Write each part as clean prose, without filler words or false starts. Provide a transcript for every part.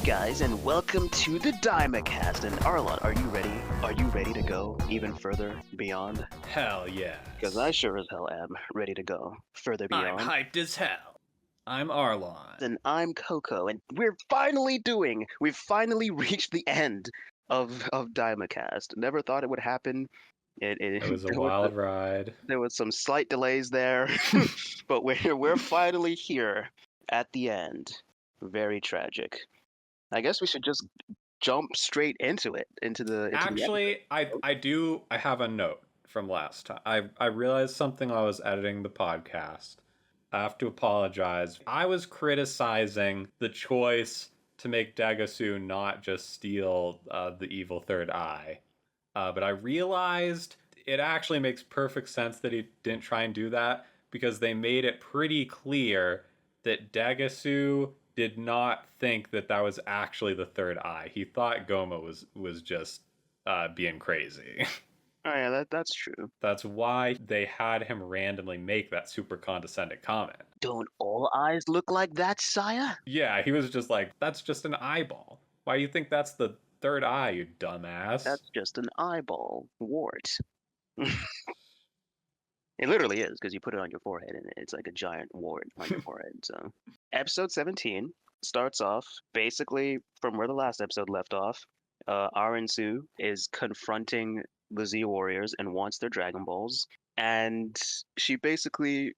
Hey guys, and welcome to the Daima cast. And Aarlon, are you ready? Are you ready to go even further beyond? Hell yes. Because I sure as hell am ready to go further I'm beyond. hyped as hell. I'm Aarlon. And I'm Coco, and we've finally reached the end of Daima cast. Never thought it would happen. It was a there wild ride. there was some slight delays there, but we're finally here at the end. Very tragic. I guess we should just jump straight into it, into the episode. Actually, I have a note from last time. I realized something while I was editing the podcast. I have to apologize. I was criticizing the choice to make Dagasu not just steal the evil third eye. But I realized it actually makes perfect sense that he didn't try and do that because they made it pretty clear that Dagasu did not think that that was actually the third eye. He thought Goma was just being crazy. Oh yeah, that's true. That's why they had him randomly make that super condescending comment. Don't all eyes look like that, sire? Yeah, he was just like, that's just an eyeball. Why do you think that's the third eye, you dumbass? That's just an eyeball wart. It literally is, because you put it on your forehead and it's like a giant wart on your forehead. So, episode 17 starts off basically from where the last episode left off. Arensu is confronting the Z Warriors and wants their Dragon Balls, and she basically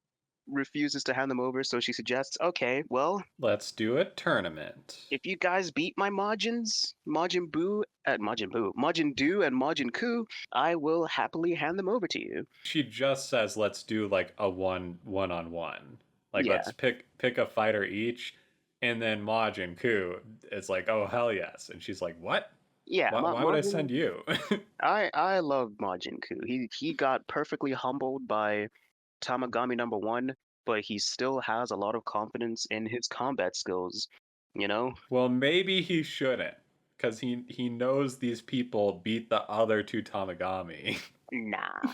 refuses to hand them over. So she suggests, okay, well, Let's do a tournament. if you guys beat my Majins, Majin Buu, Majin Do, and Majin Ku, I will happily hand them over to you. She just says, let's do like a one-on-one. Like, Yeah. let's pick a fighter each. And then Majin Ku is like, oh, hell yes. And she's like, what? Yeah, Why would I send you? I love Majin Ku. He got perfectly humbled by Tamagami number one, but he still has a lot of confidence in his combat skills. You know? Well, maybe he shouldn't. Because he knows these people beat the other two Tamagami. Nah.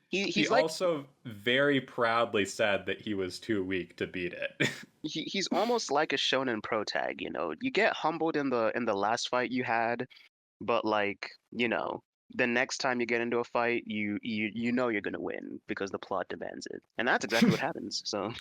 He He's like also very proudly said that he was too weak to beat it. he's almost like a shonen pro tag, you know. You get humbled in the last fight you had, but like, you know, the next time you get into a fight, you know you're gonna win because the plot demands it. And that's exactly what happens. So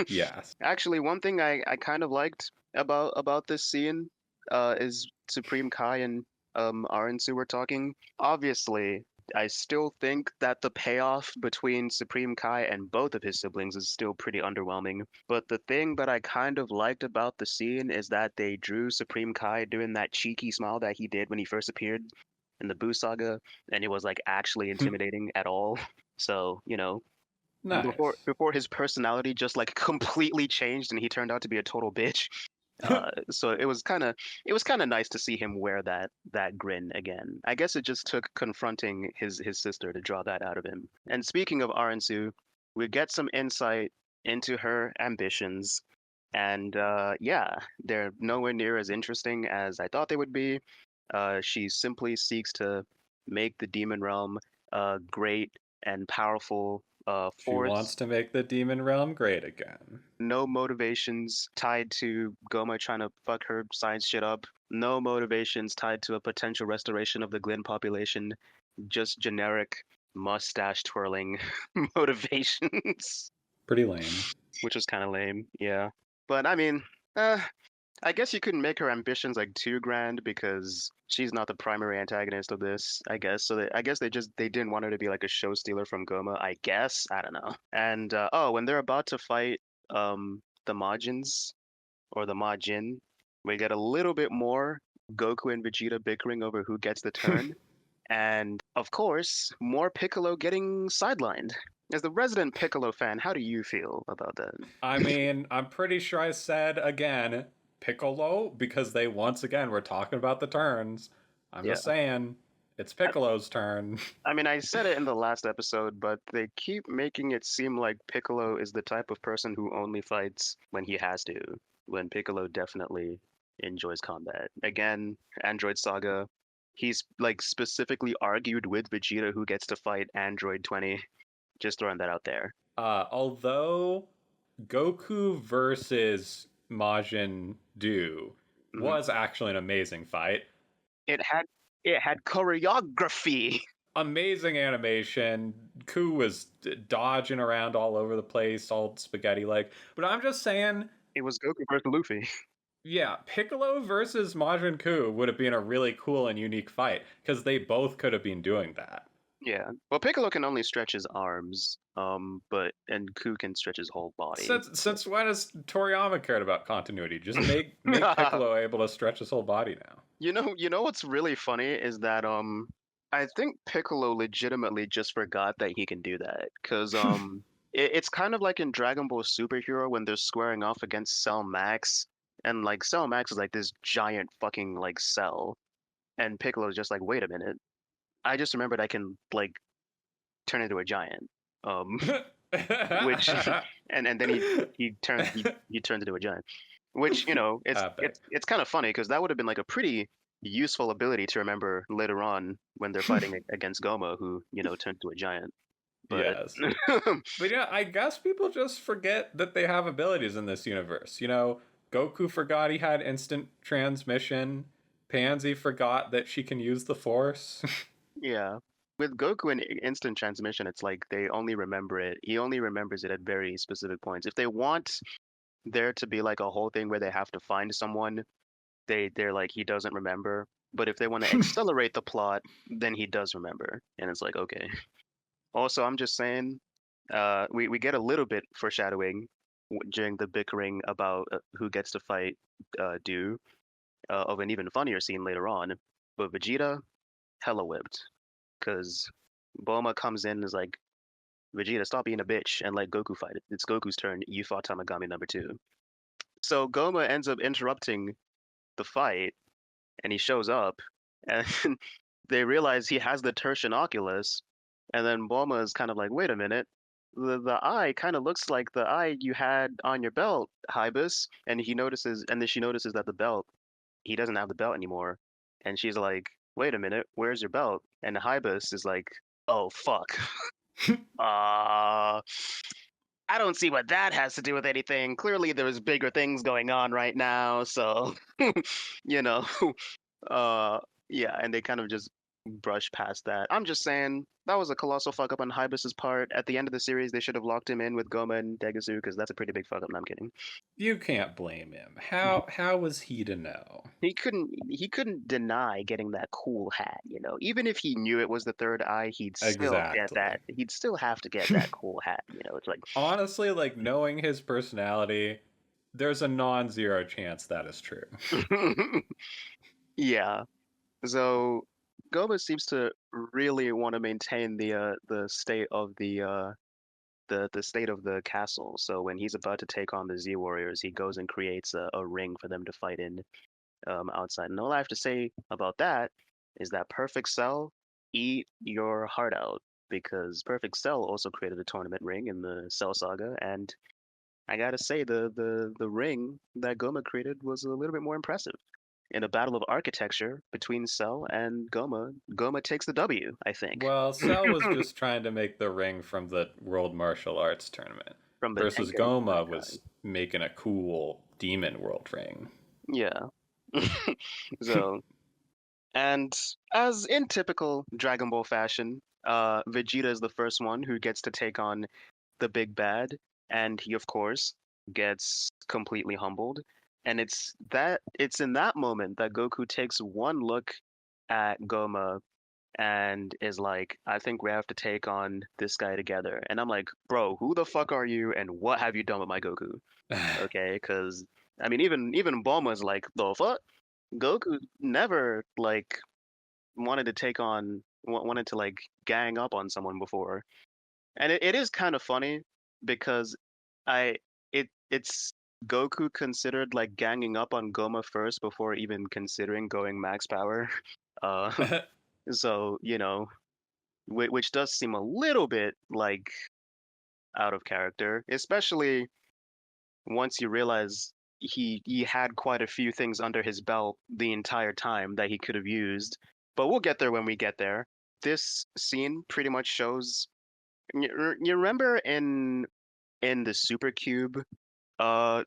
Yes. actually one thing I kind of liked about this scene is Supreme Kai and Arensu were talking. Obviously, I still think that the payoff between Supreme Kai and both of his siblings is still pretty underwhelming. But the thing that I kind of liked about the scene is that they drew Supreme Kai doing that cheeky smile that he did when he first appeared in the Buu saga, and it was like actually intimidating at all. So, you know, Nice. before his personality just like completely changed and he turned out to be a total bitch. So it was kind of nice to see him wear that grin again. I guess it just took confronting his sister to draw that out of him. And speaking of Arensu, we get some insight into her ambitions, and yeah, they're nowhere near as interesting as I thought they would be. She simply seeks to make the demon realm great and powerful She wants to make the demon realm great again. no motivations tied to Goma trying to fuck her science shit up. No motivations tied to a potential restoration of the Glen population. Just generic mustache twirling motivations. Pretty lame. Which was kind of lame, yeah. But I mean, I guess you couldn't make her ambitions like too grand because she's not the primary antagonist of this, I guess. So I guess they didn't want her to be like a show stealer from Goma, I guess. I don't know. And oh, when they're about to fight the Majins or the Majin, we get a little bit more Goku and Vegeta bickering over who gets the turn. And of course, more Piccolo getting sidelined. As the resident Piccolo fan, how do you feel about that? I mean, I'm pretty sure I said again Piccolo because they once again were talking about the turns. I'm Yeah. just saying it's Piccolo's turn. I mean, I said it in the last episode, but they keep making it seem like Piccolo is the type of person who only fights when he has to, when Piccolo definitely enjoys combat. Again, Android Saga, he's like specifically argued with Vegeta who gets to fight Android 20. Just throwing that out there. Although Goku versus Majin Do Mhm. was actually an amazing fight. It had it had choreography. Amazing animation. Ku was dodging around all over the place, all spaghetti like. But I'm just saying, It was Goku versus Luffy. yeah, Piccolo versus Majin Ku would have been a really cool and unique fight because they both could have been doing that. Yeah. Well, Piccolo can only stretch his arms, but and Ku can stretch his whole body. Since when has Toriyama cared about continuity? Just make Piccolo able to stretch his whole body now. You know what's really funny is that I think Piccolo legitimately just forgot that he can do that because it's kind of like in Dragon Ball Superhero when they're squaring off against Cell Max, and like Cell Max is like this giant fucking like cell, and Piccolo's just like, wait a minute, I just remembered I can like turn into a giant. Um, which and then he turns into a giant, which it's Epic. it's kind of funny because that would have been like a pretty useful ability to remember later on when they're fighting against Goma, who turned to a giant. But Yes. But yeah, I guess people just forget that they have abilities in this universe. Goku forgot he had instant transmission. Pansy forgot that she can use the Force. yeah, with Goku and instant transmission, it's like they only remember it. He only remembers it at very specific points. If they want there to be like a whole thing where they have to find someone, they're like he doesn't remember. But if they want to accelerate the plot, then he does remember, and it's like okay. Also, I'm just saying, we get a little bit foreshadowing during the bickering about who gets to fight Do of an even funnier scene later on. But Vegeta, hella whipped, because Bulma comes in and is like, Vegeta, stop being a bitch and let Goku fight it. It's Goku's turn. You fought Tamagami number two. So Goma ends up interrupting the fight, and he shows up, and they realize he has the Tertian Oculus, and then Bulma is kind of like, wait a minute, the eye kind of looks like the eye you had on your belt, Hybus, and then she notices that the belt, he doesn't have the belt anymore, and she's like, wait a minute, where's your belt? And Hybus is like, oh fuck, uh. I don't see what that has to do with anything. Clearly, there's bigger things going on right now, so you know, Uh, yeah, and they kind of just brush past that. I'm just saying that was a colossal fuck up on Hybus's part. At the end of the series, they should have locked him in with Goma and Degasu because that's a pretty big fuck up. No, I'm kidding. You can't blame him. How was he to know? He couldn't deny getting that cool hat. Even if he knew it was the third eye, he'd still get Exactly. that. He'd still have to get that cool hat. It's like, Honestly, like knowing his personality, there's a non-zero chance that is true. yeah. So Goma seems to really want to maintain the state of the state of the castle. So when he's about to take on the Z Warriors, he goes and creates a ring for them to fight in outside. And all I have to say about that is that Perfect Cell, eat your heart out, because Perfect Cell also created a tournament ring in the Cell Saga, and I gotta say the ring that Goma created was a little bit more impressive. In a battle of architecture between Cell and Goma, Goma takes the W, I think. Well, Cell was just trying to make the ring from the World Martial Arts Tournament, From the versus Tengen Goma Bankai. was making a cool Demon World ring. Yeah. So, and as in typical Dragon Ball fashion, Vegeta is the first one who gets to take on the big bad, and he, of course, gets completely humbled. And it's in that moment that Goku takes one look at Goma and is like, I think we have to take on this guy together. And I'm like, bro, who the fuck are you, and what have you done with my Goku? Okay, because I mean, even Bulma's like, the fuck? Goku never like wanted to like gang up on someone before, and it is kind of funny because I it's Goku considered like ganging up on Goma first before even considering going max power. Uh, so which does seem a little bit like out of character, especially once you realize he had quite a few things under his belt the entire time that he could have used. But we'll get there when we get there. This scene pretty much shows. You remember in the Super Cube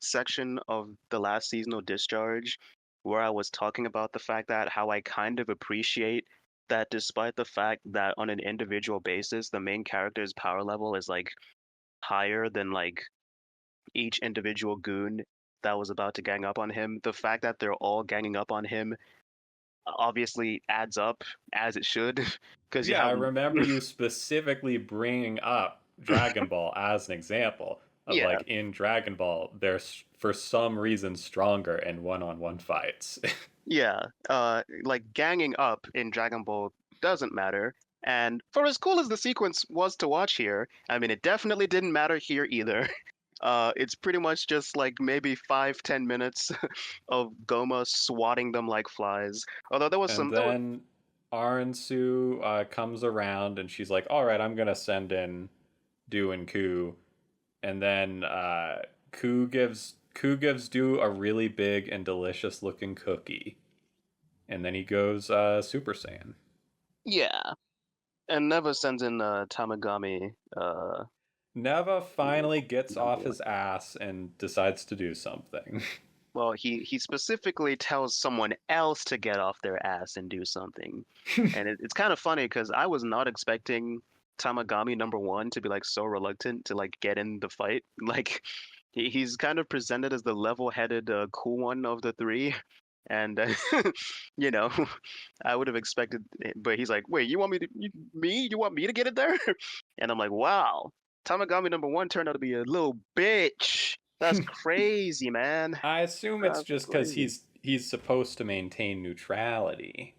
section of the last season of Discharge where I was talking about the fact that how I kind of appreciate that despite the fact that on an individual basis, the main character's power level is like higher than like each individual goon that was about to gang up on him, the fact that they're all ganging up on him obviously adds up as it should because you Yeah, I have remember you specifically bringing up Dragon Ball as an example of yeah, like in Dragon Ball, they're for some reason stronger in one-on-one fights. yeah, like ganging up in Dragon Ball doesn't matter. And for as cool as the sequence was to watch here, I mean, it definitely didn't matter here either. It's pretty much just like maybe 5, 10 minutes of Goma swatting them like flies. Although And there was then Aransu comes around and she's like, "All right, I'm gonna send in Do and Ku." And then Ku gives Do a really big and delicious looking cookie, and then he goes Super Saiyan. yeah, and Neva sends in Tamagami Neva finally gets number off one. his ass and decides to do something. Well, he specifically tells someone else to get off their ass and do something, and it's kind of funny because I was not expecting Tamagami number one to be like so reluctant to like get in the fight. Like he's kind of presented as the level-headed, cool one of the three, and you know, I would have expected, but he's like, "Wait, you want me to me? You want me to get it there?" And I'm like, "Wow, Tamagami number one turned out to be a little bitch. That's crazy, man. I assume it's That's just because crazy." he's supposed to maintain neutrality.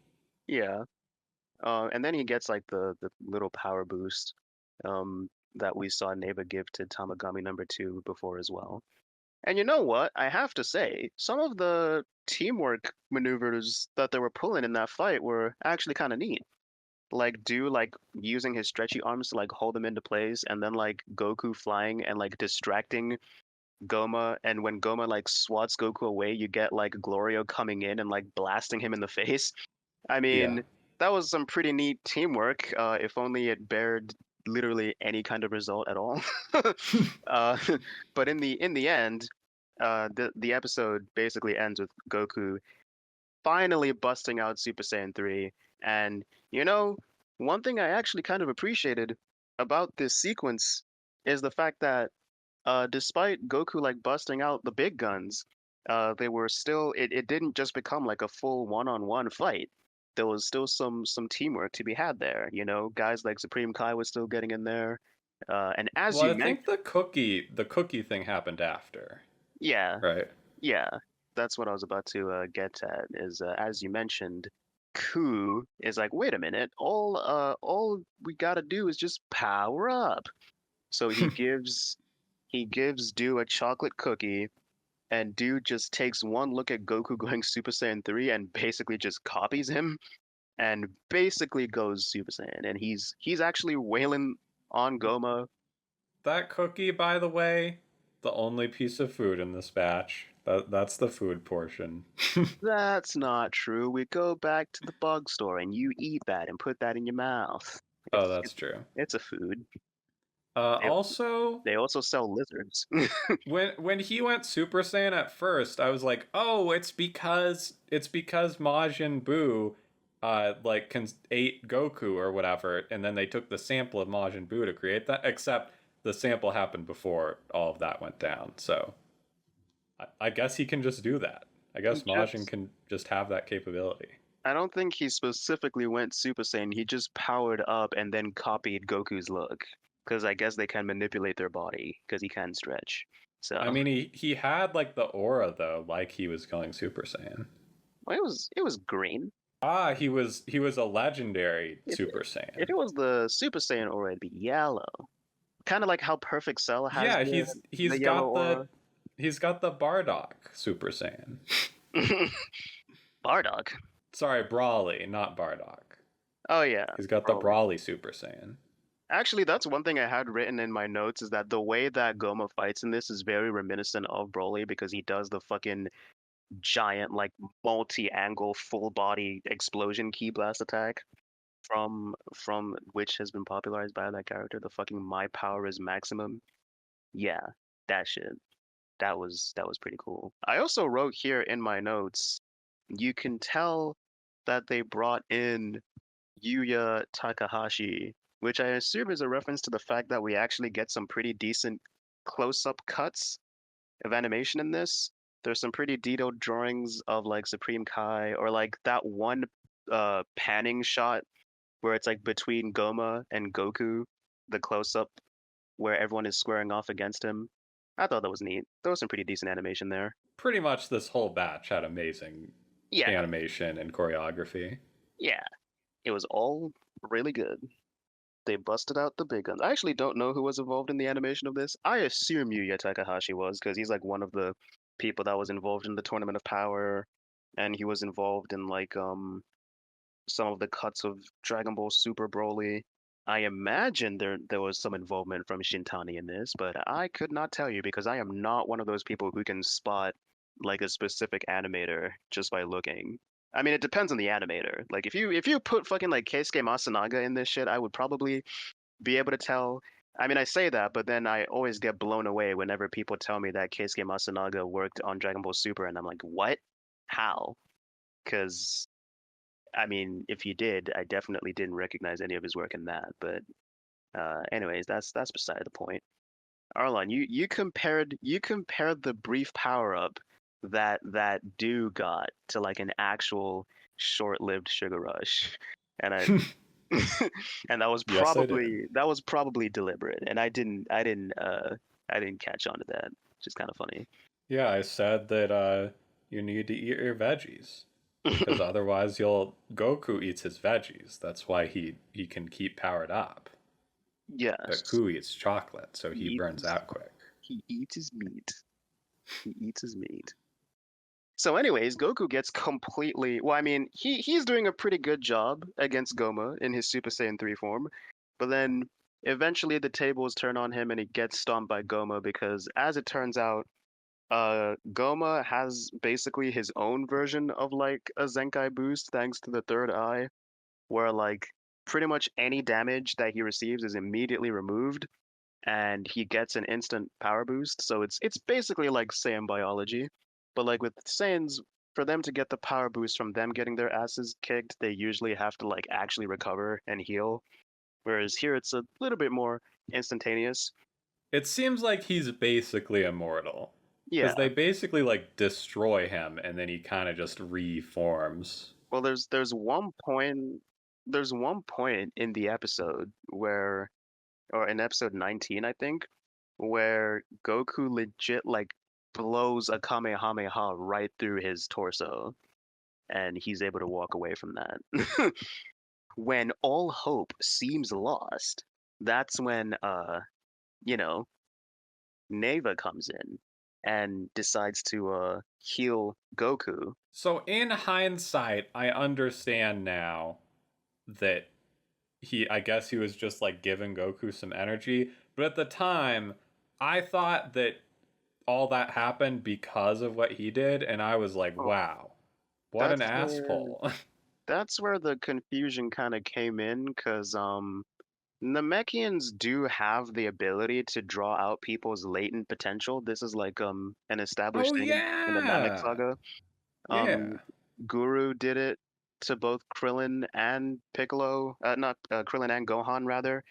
Yeah. And then he gets like the little power boost that we saw Neva give to Tamagami number two before as well. And you know what? I have to say, some of the teamwork maneuvers that they were pulling in that fight were actually kind of neat. Like like using his stretchy arms to like hold them into place, and then like Goku flying and like distracting Goma, and when Goma like swats Goku away, you get like Glorio coming in and like blasting him in the face. I Yeah. mean, that was some pretty neat teamwork, if only it bared literally any kind of result at all. uh, but in the end, the episode basically ends with Goku finally busting out Super Saiyan 3. And you know, one thing I actually kind of appreciated about this sequence is the fact that despite Goku like busting out the big guns, they were still it didn't just become like a full one-on-one fight. There was still some teamwork to be had there. You know, guys like Supreme Kai was still getting in there. And as Well, you I mentioned, think the cookie thing happened after, yeah, right? yeah, that's what I was about to get at. Is as you mentioned, Ku is like, wait a minute, all we gotta do is just power up. So he gives Do a chocolate cookie. And dude just takes one look at Goku going Super Saiyan 3 and basically just copies him and basically goes Super Saiyan. And he's actually wailing on Goma. That cookie, by the way, the only piece of food in this batch. That's the food portion. That's not true. We go back to the bug store and you eat that and put that in your mouth. Oh, It's that's it's, true. it's a food. They, Also, they also sell lizards. when he went Super Saiyan at first, I was like, oh, it's because Majin Buu, like ate Goku or whatever, and then they took the sample of Majin Buu to create that. Except the sample happened before all of that went down, so I guess he can just do that. I He guess Majin just can just have that capability. I don't think he specifically went Super Saiyan. He just powered up and then copied Goku's look. Because I guess they can manipulate their body because he can stretch. I So mean, he had like the aura though, like he was going Super Saiyan. well, it was green. Ah, he was a legendary If Super if Saiyan. it was the Super Saiyan aura, it'd be yellow. Kind of like how Perfect Cell has Yeah, the he's the he's yellow got aura. the he's got the Bardock Super Saiyan. Bardock. Sorry, Brawly, not Bardock. Oh yeah, He's got the probably. Brawly Super Saiyan. Actually, that's one thing I had written in my notes is that the way that Goma fights in this is very reminiscent of Broly because he does the fucking giant like multi-angle full body explosion key blast attack from which has been popularized by that character, the fucking my power is maximum. Yeah, that shit. That was pretty cool. I also wrote here in my notes you can tell that they brought in Yuya Takahashi, which I assume is a reference to the fact that we actually get some pretty decent close-up cuts of animation in this. There's some pretty detailed drawings of like Supreme Kai or like that one panning shot where it's like between Goma and Goku, the close-up where everyone is squaring off against him. I thought that was neat. There was some pretty decent animation there. Pretty much this whole batch had amazing Yeah, animation and choreography. yeah. It was all really good. They busted out the big guns. I actually don't know who was involved in the animation of this. I assume Yuya Takahashi was, because he's like one of the people that was involved in the Tournament of Power, and he was involved in like some of the cuts of Dragon Ball Super Broly. I imagine there was some involvement from Shintani in this, but I could not tell you because I am not one of those people who can spot like a specific animator just by looking. I mean, it depends on the animator. Like if you put fucking like Keisuke Masunaga in this shit, I would probably be able to tell. I mean, I say that, but then I always get blown away whenever people tell me that Keisuke Masunaga worked on Dragon Ball Super, and I'm like, what? How? Because I mean, if you did, I definitely didn't recognize any of his work in that. But anyways, that's beside the point. Arlon, you compared the brief power up that Do got to like an actual short-lived sugar rush, and I and Yes, I did. that was probably deliberate, and I didn't catch on to that. Which is kind of funny. Yeah, I said that you need to eat your veggies because otherwise you'll Goku eats his veggies. That's why he can keep powered up. But Yes, Ku eats chocolate, so he he burns eats out quick. he eats his meat. He eats his meat. So, anyways, Goku gets completely. Well, I mean, he's doing a pretty good job against Goma in his Super Saiyan 3 form, but then eventually the tables turn on him and he gets stomped by Goma because, as it turns out, Goma has basically his own version of like a Zenkai boost thanks to the third eye, where like pretty much any damage that he receives is immediately removed and he gets an instant power boost. So it's basically like Saiyan biology, but like with Saiyans, for them to get the power boost from them getting their asses kicked, they usually have to like actually recover and heal. Whereas here it's a little bit more instantaneous. It seems like he's basically immortal Yeah. because they basically like destroy him and then he kind of just reforms. Well, there's one point in the episode where, or in episode 19, I think, where Goku legit like blows a Kamehameha right through his torso, and he's able to walk away from that. When all hope seems lost, that's when you know, Neva comes in and decides to heal Goku. So in hindsight, I understand now that I guess he was just like giving Goku some energy, but at the time, I thought that all that happened because of what he did and I was like, Oh, wow, what an that's where asshole. that's where the confusion kind of came in, because Namekians do have the ability to draw out people's latent potential. This is like an established Oh thing in the Namek yeah. saga. Um, Yeah. Guru did it to both Krillin and Piccolo, not Krillin and Gohan rather.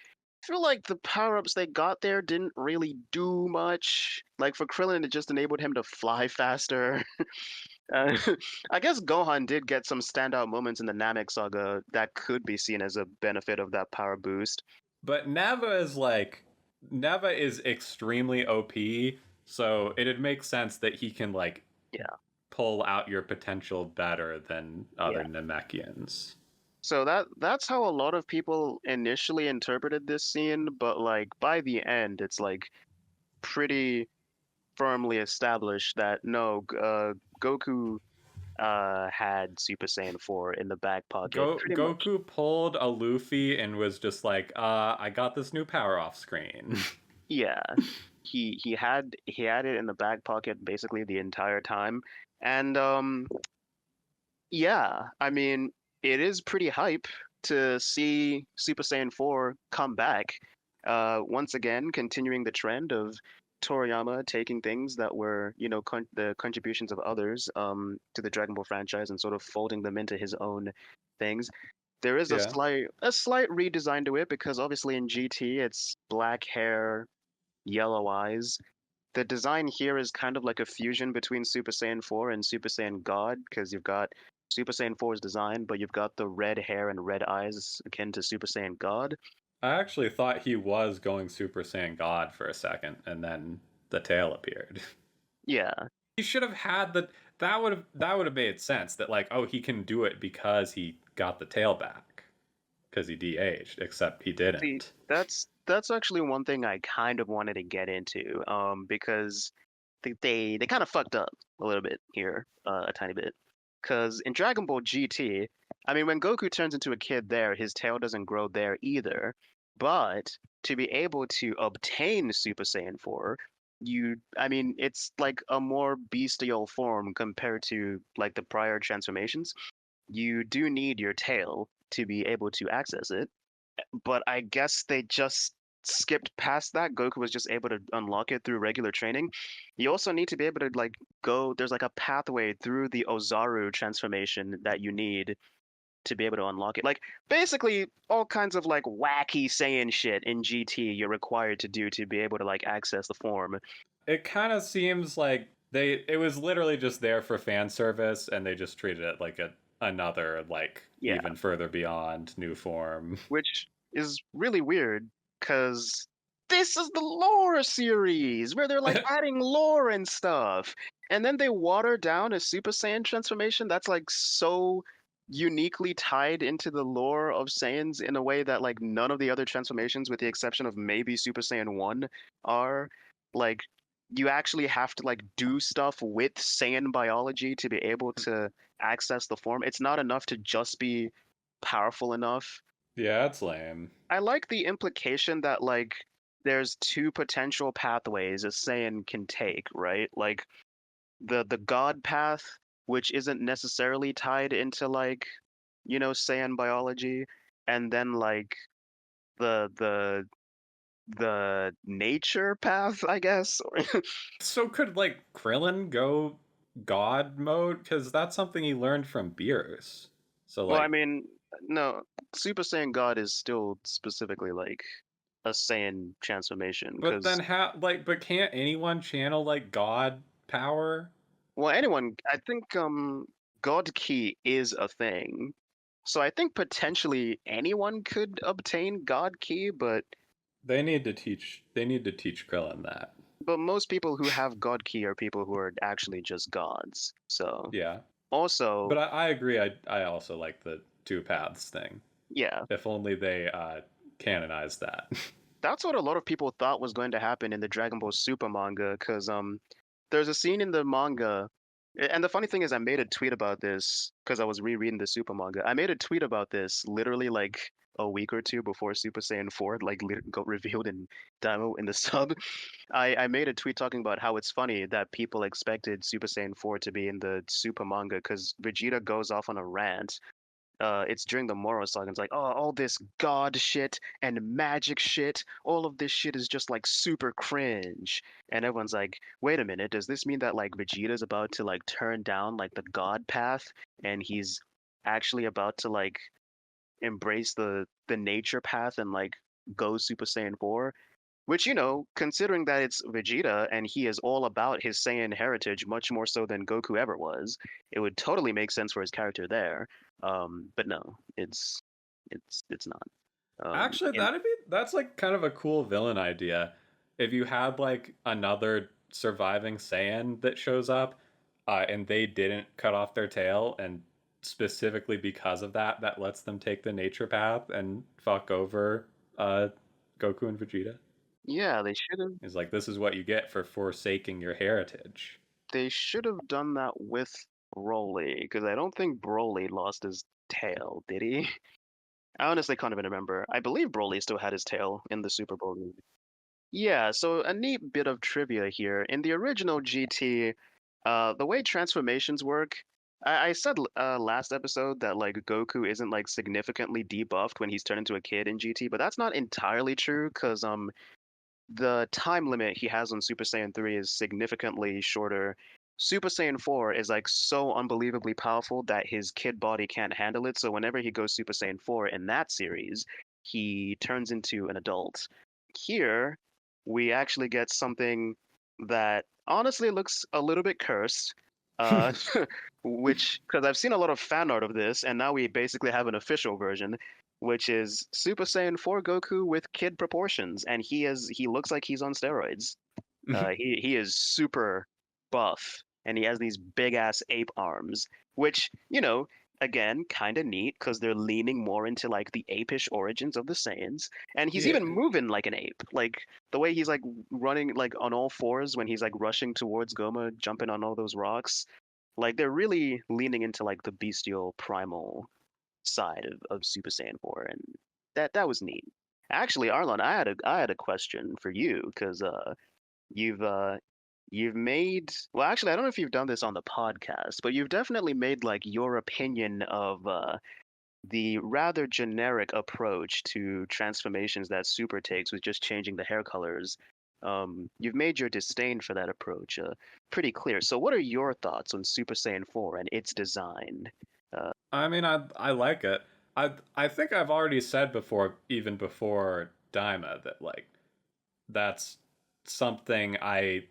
I feel like the power-ups they got there didn't really do much. Like for Krillin, it just enabled him to fly faster. Uh, I guess Gohan did get some standout moments in the Namek saga that could be seen as a benefit of that power boost. But Neva is extremely OP, so it'd make sense that he can like Yeah, pull out your potential better than yeah. other Namekians. So that's how a lot of people initially interpreted this scene, but like by the end, it's like pretty firmly established that no, Goku had Super Saiyan 4 in the back pocket pretty much. Goku pulled a Luffy and was just like, I got this new power off screen. Yeah, he had it in the back pocket basically the entire time, and yeah, I mean it is pretty hype to see Super Saiyan 4 come back, once again continuing the trend of Toriyama taking things that were, the contributions of others to the Dragon Ball franchise and sort of folding them into his own things. There is a Yeah. slight redesign to it because obviously in GT it's black hair, yellow eyes. The design here is kind of like a fusion between Super Saiyan 4 and Super Saiyan God because you've got Super Saiyan 4's design, but you've got the red hair and red eyes akin to Super Saiyan God. I actually thought he was going Super Saiyan God for a second, and then the tail appeared. Yeah. He should have had the that would have made sense that like, oh, he can do it because he got the tail back because he de-aged, except he See, didn't. that's actually one thing I kind of wanted to get into, because they kind of fucked up a little bit here, a tiny bit. Because in Dragon Ball GT, I mean, when Goku turns into a kid there, his tail doesn't grow there either. But to be able to obtain Super Saiyan 4, I mean, it's like a more bestial form compared to like the prior transformations. You do need your tail to be able to access it, but I guess they just skipped past that. Goku was just able to unlock it through regular training. You also need to be able to like go. There's like a pathway through the Ozaru transformation that you need to be able to unlock it. Like basically all kinds of like wacky Saiyan shit in GT you're required to do to be able to like access the form. It kind of seems like it was literally just there for fan service, and they just treated it like another like Yeah, even further beyond new form. which is really weird because this is the lore series where they're like adding lore and stuff. And then they water down a Super Saiyan transformation that's like so uniquely tied into the lore of Saiyans in a way that like none of the other transformations, with the exception of maybe Super Saiyan 1, are. Like you actually have to like do stuff with Saiyan biology to be able to access the form. It's not enough to just be powerful enough. Yeah, it's lame. I like the implication that like there's two potential pathways a Saiyan can take, right? Like the God path, which isn't necessarily tied into like, Saiyan biology, and then like the the the nature path, I guess. So could like Krillin go God mode? Because that's something he learned from Beerus. So Well, I like, mean, no, Super Saiyan God is still specifically like a Saiyan transformation but then because how? Like, but can't anyone channel like God power? well, anyone, I think God Key is a thing. So I think potentially anyone could obtain God Key, They need to teach. They need to teach Krillin that. most people who have God Key are people who are actually just gods. So Yeah, also, but I agree. I also like the two paths thing. yeah, If only they canonized that. that's what a lot of people thought was going to happen in the Dragon Ball Super manga, because there's a scene in the manga, and the funny thing is, I made a tweet about this because I was rereading the Super manga. I made a tweet about this literally like a week or two before Super Saiyan 4 like got revealed in Daima in the sub. I made a tweet talking about how it's funny that people expected Super Saiyan 4 to be in the Super manga because Vegeta goes off on a rant. It's during the Moro saga. It's like, oh, all this god shit and magic shit, all of this shit is just like super cringe. And everyone's like, wait a minute, does this mean that like Vegeta's about to like turn down like the god path and he's actually about to like embrace the nature path and like go Super Saiyan 4? Which, considering that it's Vegeta and he is all about his Saiyan heritage, much more so than Goku ever was, it would totally make sense for his character there. But no, it's not. Actually, And that's like kind of a cool villain idea. If you had like another surviving Saiyan that shows up, and they didn't cut off their tail, and specifically because of that, that lets them take the nature path and fuck over Goku and Vegeta. yeah, they should have Is like, this is what you get for forsaking your heritage. done that with Broly, because I don't think Broly lost his tail, did he? I honestly can't even remember. I believe Broly still had his tail in the Super Bowl movie. Yeah, so a neat bit of trivia here. In the original GT, the way transformations work, I said last episode that like Goku isn't like significantly debuffed when he's turned into a kid in GT, but that's not entirely true because the time limit he has on Super Saiyan 3 is significantly shorter. Super Saiyan 4 is like so unbelievably powerful that his kid body can't handle it. So whenever he goes Super Saiyan 4 in that series, he turns into an adult. Here, we actually get something that honestly looks a little bit cursed. Uh, which, because I've seen a lot of fan art of this, and now we basically have an official version, which is Super Saiyan 4 Goku with kid proportions, and he looks like he's on steroids. He is super buff, and he has these big ass ape arms, which again kind of neat because they're leaning more into like the apish origins of the Saiyans, and he's Yeah. even moving like an ape, like the way he's like running like on all fours when he's like rushing towards Goma, jumping on all those rocks. Like they're really leaning into like the bestial primal side of Super Saiyan 4, and that was neat. Actually, Arlon, I had a question for you because you've uh you've made, well, actually I don't know if you've done this on the podcast, but you've definitely made like your opinion of the rather generic approach to transformations that Super takes with just changing the hair colors. You've made your disdain for that approach pretty clear. So what are your thoughts on Super Saiyan 4 and its design? I mean, I like it. I think I've already said before, even before Daima, that like that's something I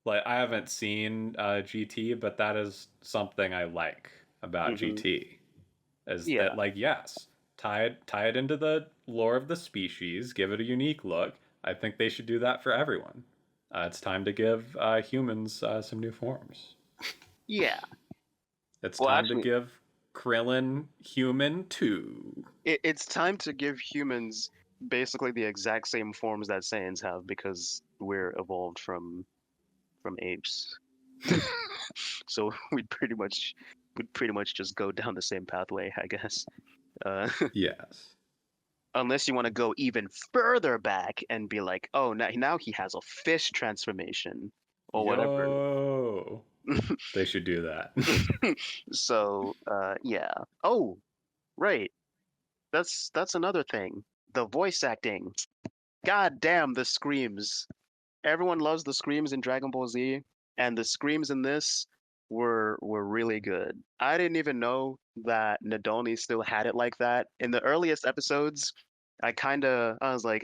like. I haven't seen GT, but that is something I like about Hmm. GT. Is Yeah. that like yes, tie it into the lore of the species, give it a unique look. I think they should do that for everyone. It's time to give humans some new forms. Yeah. It's Well, time to actually, give Krillin human too. it's time to give humans basically the exact same forms that Saiyans have because we're evolved from apes. So we'd pretty much just go down the same pathway, I guess. Uh, Yes. unless you want to go even further back and be like, oh, now he has a fish transformation or whatever. Yo. They should do that. So, yeah. Oh, right. That's another thing. The voice acting. God damn, the screams. Everyone loves the screams in Dragon Ball Z, and the screams in this were really good. I didn't even know that Nadoni still had it like that. In the earliest episodes, I was like,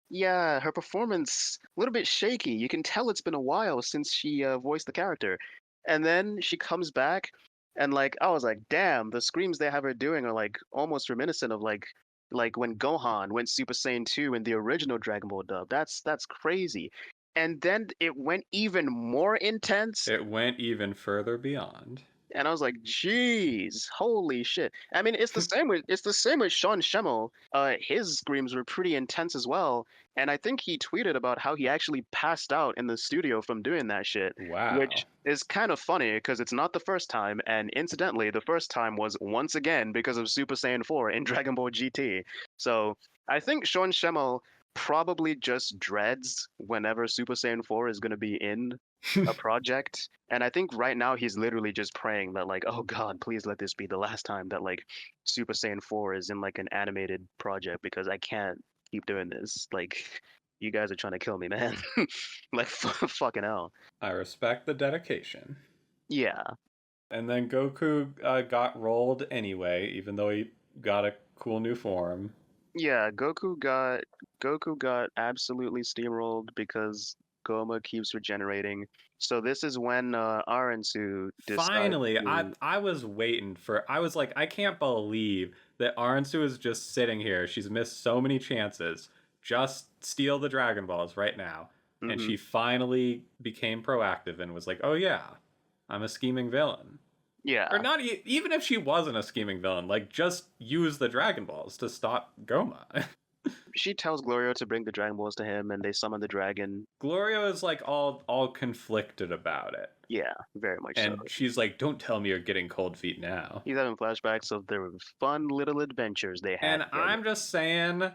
yeah, her performance a little bit shaky. You can tell it's been a while since she voiced the character. And then she comes back and like I was like, damn, the screams they have her doing are like almost reminiscent of like when Gohan went Super Saiyan 2 in the original Dragon Ball dub. That's crazy. And then it went even more intense, It went even further beyond. and I was like, "Jeez, holy shit!" I mean, it's the same with Sean Schemmel. His screams were pretty intense as well, and I think he tweeted about how he actually passed out in the studio from doing that shit, Wow. which is kind of funny because it's not the first time, and incidentally, the first time was once again because of Super Saiyan 4 in Dragon Ball GT. So I think Sean Schemmel probably just dreads whenever Super Saiyan 4 is going to be in a project. And I think right now he's literally just praying that like, oh God, please let this be the last time that like Super Saiyan 4 is in like an animated project because I can't keep doing this. Like you guys are trying to kill me, man. Like fucking hell. I respect the dedication. Yeah. And then Goku got rolled anyway, even though he got a cool new form. Yeah, Goku got absolutely steamrolled because Goma keeps regenerating. So this is when Aransu decides Finally, I to. I was waiting for. I was like, I can't believe that Aransu is just sitting here. She's missed so many chances. Just steal the Dragon Balls right now. And Hmm. she finally became proactive and was like, "Oh yeah, I'm a scheming villain." Or Yeah. not even if she wasn't a scheming villain, like just use the Dragon Balls to stop Goma. She tells Glorio to bring the Dragon Balls to him, and they summon the dragon. Gloria is like all conflicted about it. Yeah, very much so. And she's like, "Don't tell me you're getting cold feet now." He's having flashbacks of their fun little adventures they had And together. I'm just saying,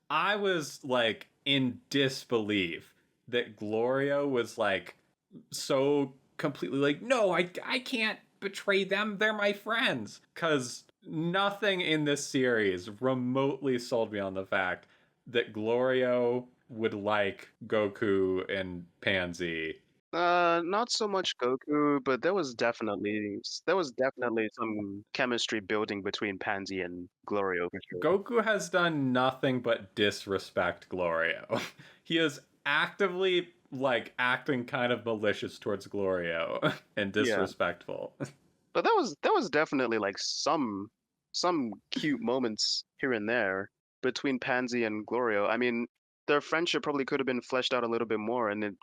I was like in disbelief that Gloria was like so completely like, no, I can't betray them. They're my friends. Because nothing in this series remotely sold me on the fact that Glorio would like Goku and Pansy. Not so much Goku, but there was definitely some chemistry building between Pansy and Glorio for sure. Goku has done nothing but disrespect Glorio. He is actively like acting kind of malicious towards Glorio and Yeah, disrespectful. but that was definitely like some cute moments here and there between Pansy and Glorio. I mean, their friendship probably could have been fleshed out a little bit more, and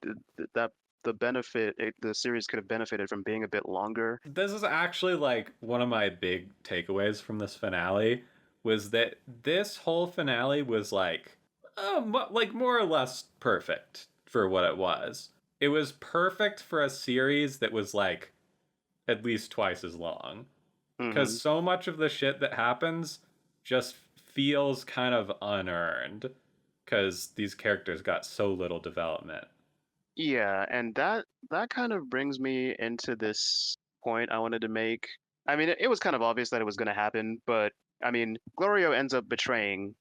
that the series could have benefited from being a bit longer. This is actually like one of my big takeaways from this finale was that this whole finale was like more or less perfect for what it was. It was perfect for a series that was like at least twice as long Hmm. because so much of the shit that happens just feels kind of unearned because these characters got so little development. Yeah, and that kind of brings me into this point I wanted to make. I mean, it was kind of obvious that it was going to happen, but I mean, Glorio ends up betraying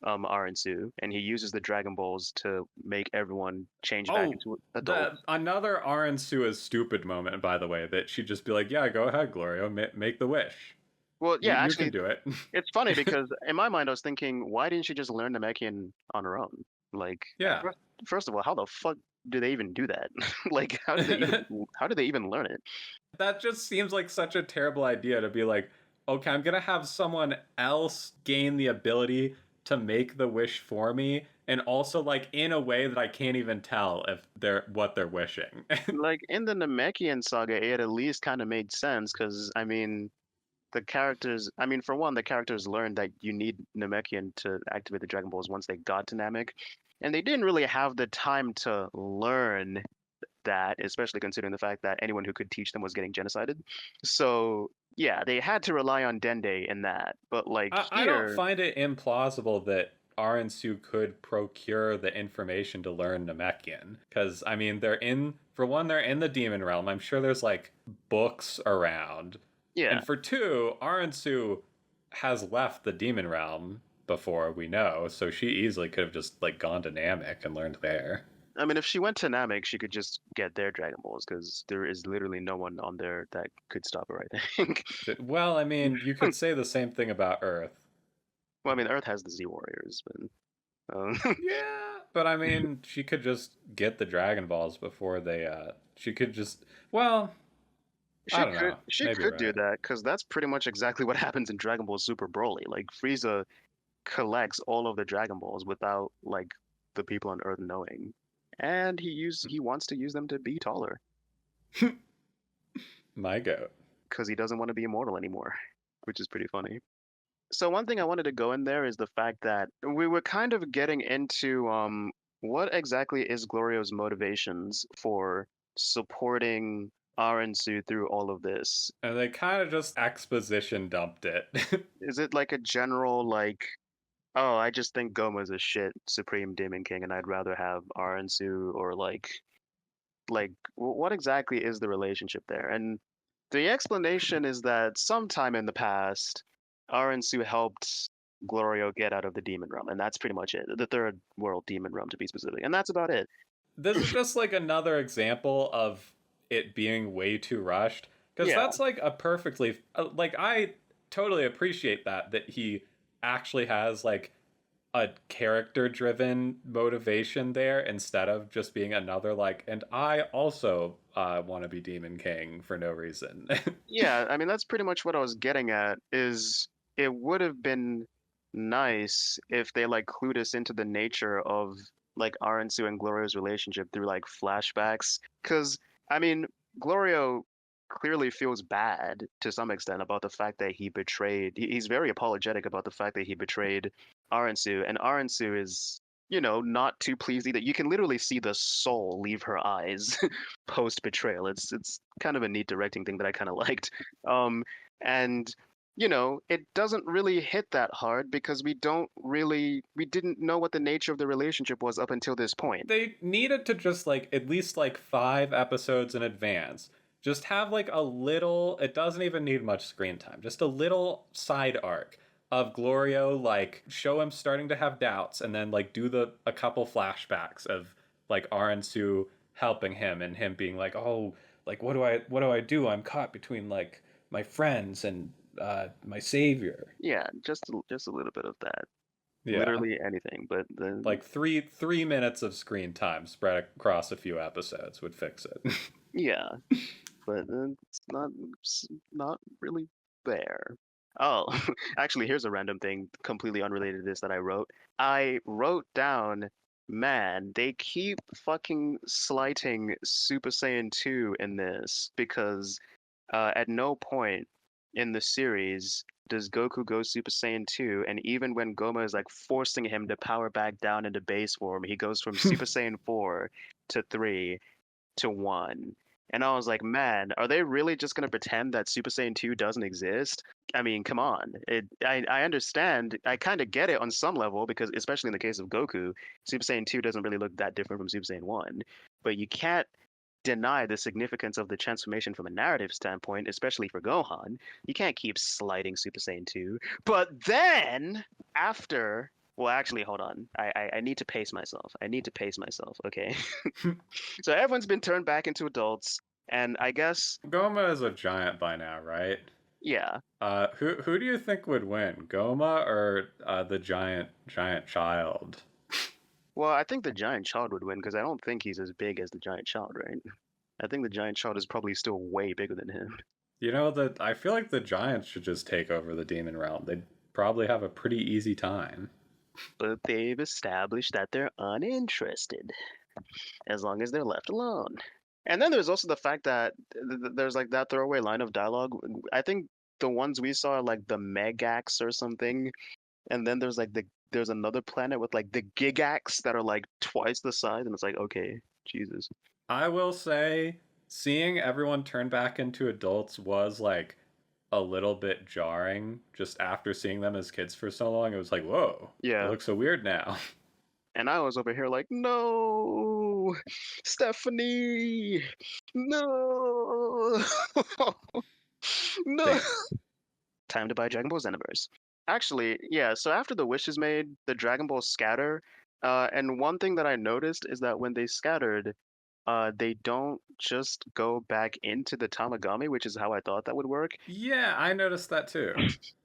Arensu, and he uses the Dragon Balls to make everyone change back Oh, into the adults. another Aransua's stupid moment, by the way, that she'd just be like, "Yeah, go ahead, Glorio, make the wish. Well, You yeah, you can actually, do it." it's funny because in my mind I was thinking, why didn't she just learn Namekian on her own? Like, Yeah. first of all, how the fuck do they even do that? Like, how do they even learn it? That just seems like such a terrible idea to be like, okay, I'm gonna have someone else gain the ability to make the wish for me, and also like in a way that I can't even tell if they're what they're wishing. Like in the Namekian saga, it at least kind of made sense because I mean, the characters. I mean, for one, the characters learned that you need Namekian to activate the Dragon Balls once they got to Namek, and they didn't really have the time to learn that, especially considering the fact that anyone who could teach them was getting genocided. So yeah, they had to rely on Dende in that. But like I don't here, find it implausible that Arensu could procure the information to learn Namekian. Because, I mean, for one, they're in the demon realm. I'm sure there's like books around. yeah, And for two, Arensu has left the demon realm before we know, so she easily could have just like gone to Namek and learned there. I mean, if she went to Namek, she could just get their Dragon Balls because there is literally no one on there that could stop her, I think. Well, I mean, you could say the same thing about Earth. Well, I mean, Earth has the Z Warriors, but Yeah, but I mean, she could just get the Dragon Balls before she could just. Well, I she don't could know. she Maybe you're could do right. that because that's pretty much exactly what happens in Dragon Ball Super Broly. Like Frieza collects all of the Dragon Balls without like the people on Earth knowing, and he wants to use them to be taller My goat. because he doesn't want to be immortal anymore, which is pretty funny. So one thing I wanted to go in there is the fact that we were kind of getting into what exactly is Glorio's motivations for supporting Arensu through all of this? And they kind of just exposition dumped it. Is it like a general like, oh, I just think Goma's a shit Supreme Demon King and I'd rather have Arensu, or like what exactly is the relationship there? And the explanation is that sometime in the past, Arensu helped Glorio get out of the demon realm, and that's pretty much it. The third world demon realm, to be specific, and that's about it. This is just like another example of it being way too rushed. Because Yeah, that's like a perfectly. Like, I totally appreciate that he actually has like a character driven motivation there instead of just being another like and I also want to be demon king for no reason. yeah. I mean, that's pretty much what I was getting at. Is it would have been nice if they like clued us into the nature of like Arensu and Glorio's relationship through like flashbacks, because I mean, Glorio clearly feels bad to some extent about the fact that he betrayed. He's very apologetic about the fact that he betrayed Arensu, and Arensu is, not too pleased either. You can literally see the soul leave her eyes post betrayal. It's kind of a neat directing thing that I kind of liked. And it doesn't really hit that hard because we didn't know what the nature of the relationship was up until this point. They needed to just like at least like 5 episodes in advance just have like a little, it doesn't even need much screen time, just a little side arc of Glorio, like show him starting to have doubts, and then like do a couple flashbacks of like Aransu helping him and him being like, oh, like what do I do? I'm caught between like my friends and my savior. Yeah, just a little bit of that. Yeah. Literally anything, but then Like three minutes of screen time spread across a few episodes would fix it. yeah, but it's not really there. Oh, actually, here's a random thing completely unrelated to this that I wrote. I wrote down, man, they keep fucking slighting Super Saiyan 2 in this because at no point in the series does Goku go Super Saiyan 2, and even when Goma is like forcing him to power back down into base form, he goes from Super Saiyan 4 to 3 to 1. And I was like, man, are they really just going to pretend that Super Saiyan 2 doesn't exist? I mean, come on. I understand. I kind of get it on some level because, especially in the case of Goku, Super Saiyan 2 doesn't really look that different from Super Saiyan 1. But you can't deny the significance of the transformation from a narrative standpoint, especially for Gohan. You can't keep sliding Super Saiyan 2. But then, after. Well, actually, hold on. I need to pace myself. I need to pace myself, okay? So everyone's been turned back into adults, and I guess, Goma is a giant by now, right? yeah. Who do you think would win, Goma or the giant child? Well, I think the giant child would win because I don't think he's as big as the giant child, right? I think the giant child is probably still way bigger than him. You know that I feel like the giants should just take over the demon realm. They'd probably have a pretty easy time. But they've established that they're uninterested as long as they're left alone. And then there's also the fact that there's like that throwaway line of dialogue. I think the ones we saw are like the Megax or something, and then there's another planet with like the Gigax that are like twice the size, and it's like, okay, Jesus. I will say, seeing everyone turn back into adults was like a little bit jarring. Just after seeing them as kids for so long, it was like, whoa, they Yeah. look so weird now. And I was over here like, no, Stephanie, no, no. Damn. Time to buy Dragon Ball Xenoverse. Actually, yeah, so after the wish is made, the Dragon Balls scatter. And one thing that I noticed is that when they scattered, they don't just go back into the Tamagami, which is how I thought that would work. Yeah, I noticed that too.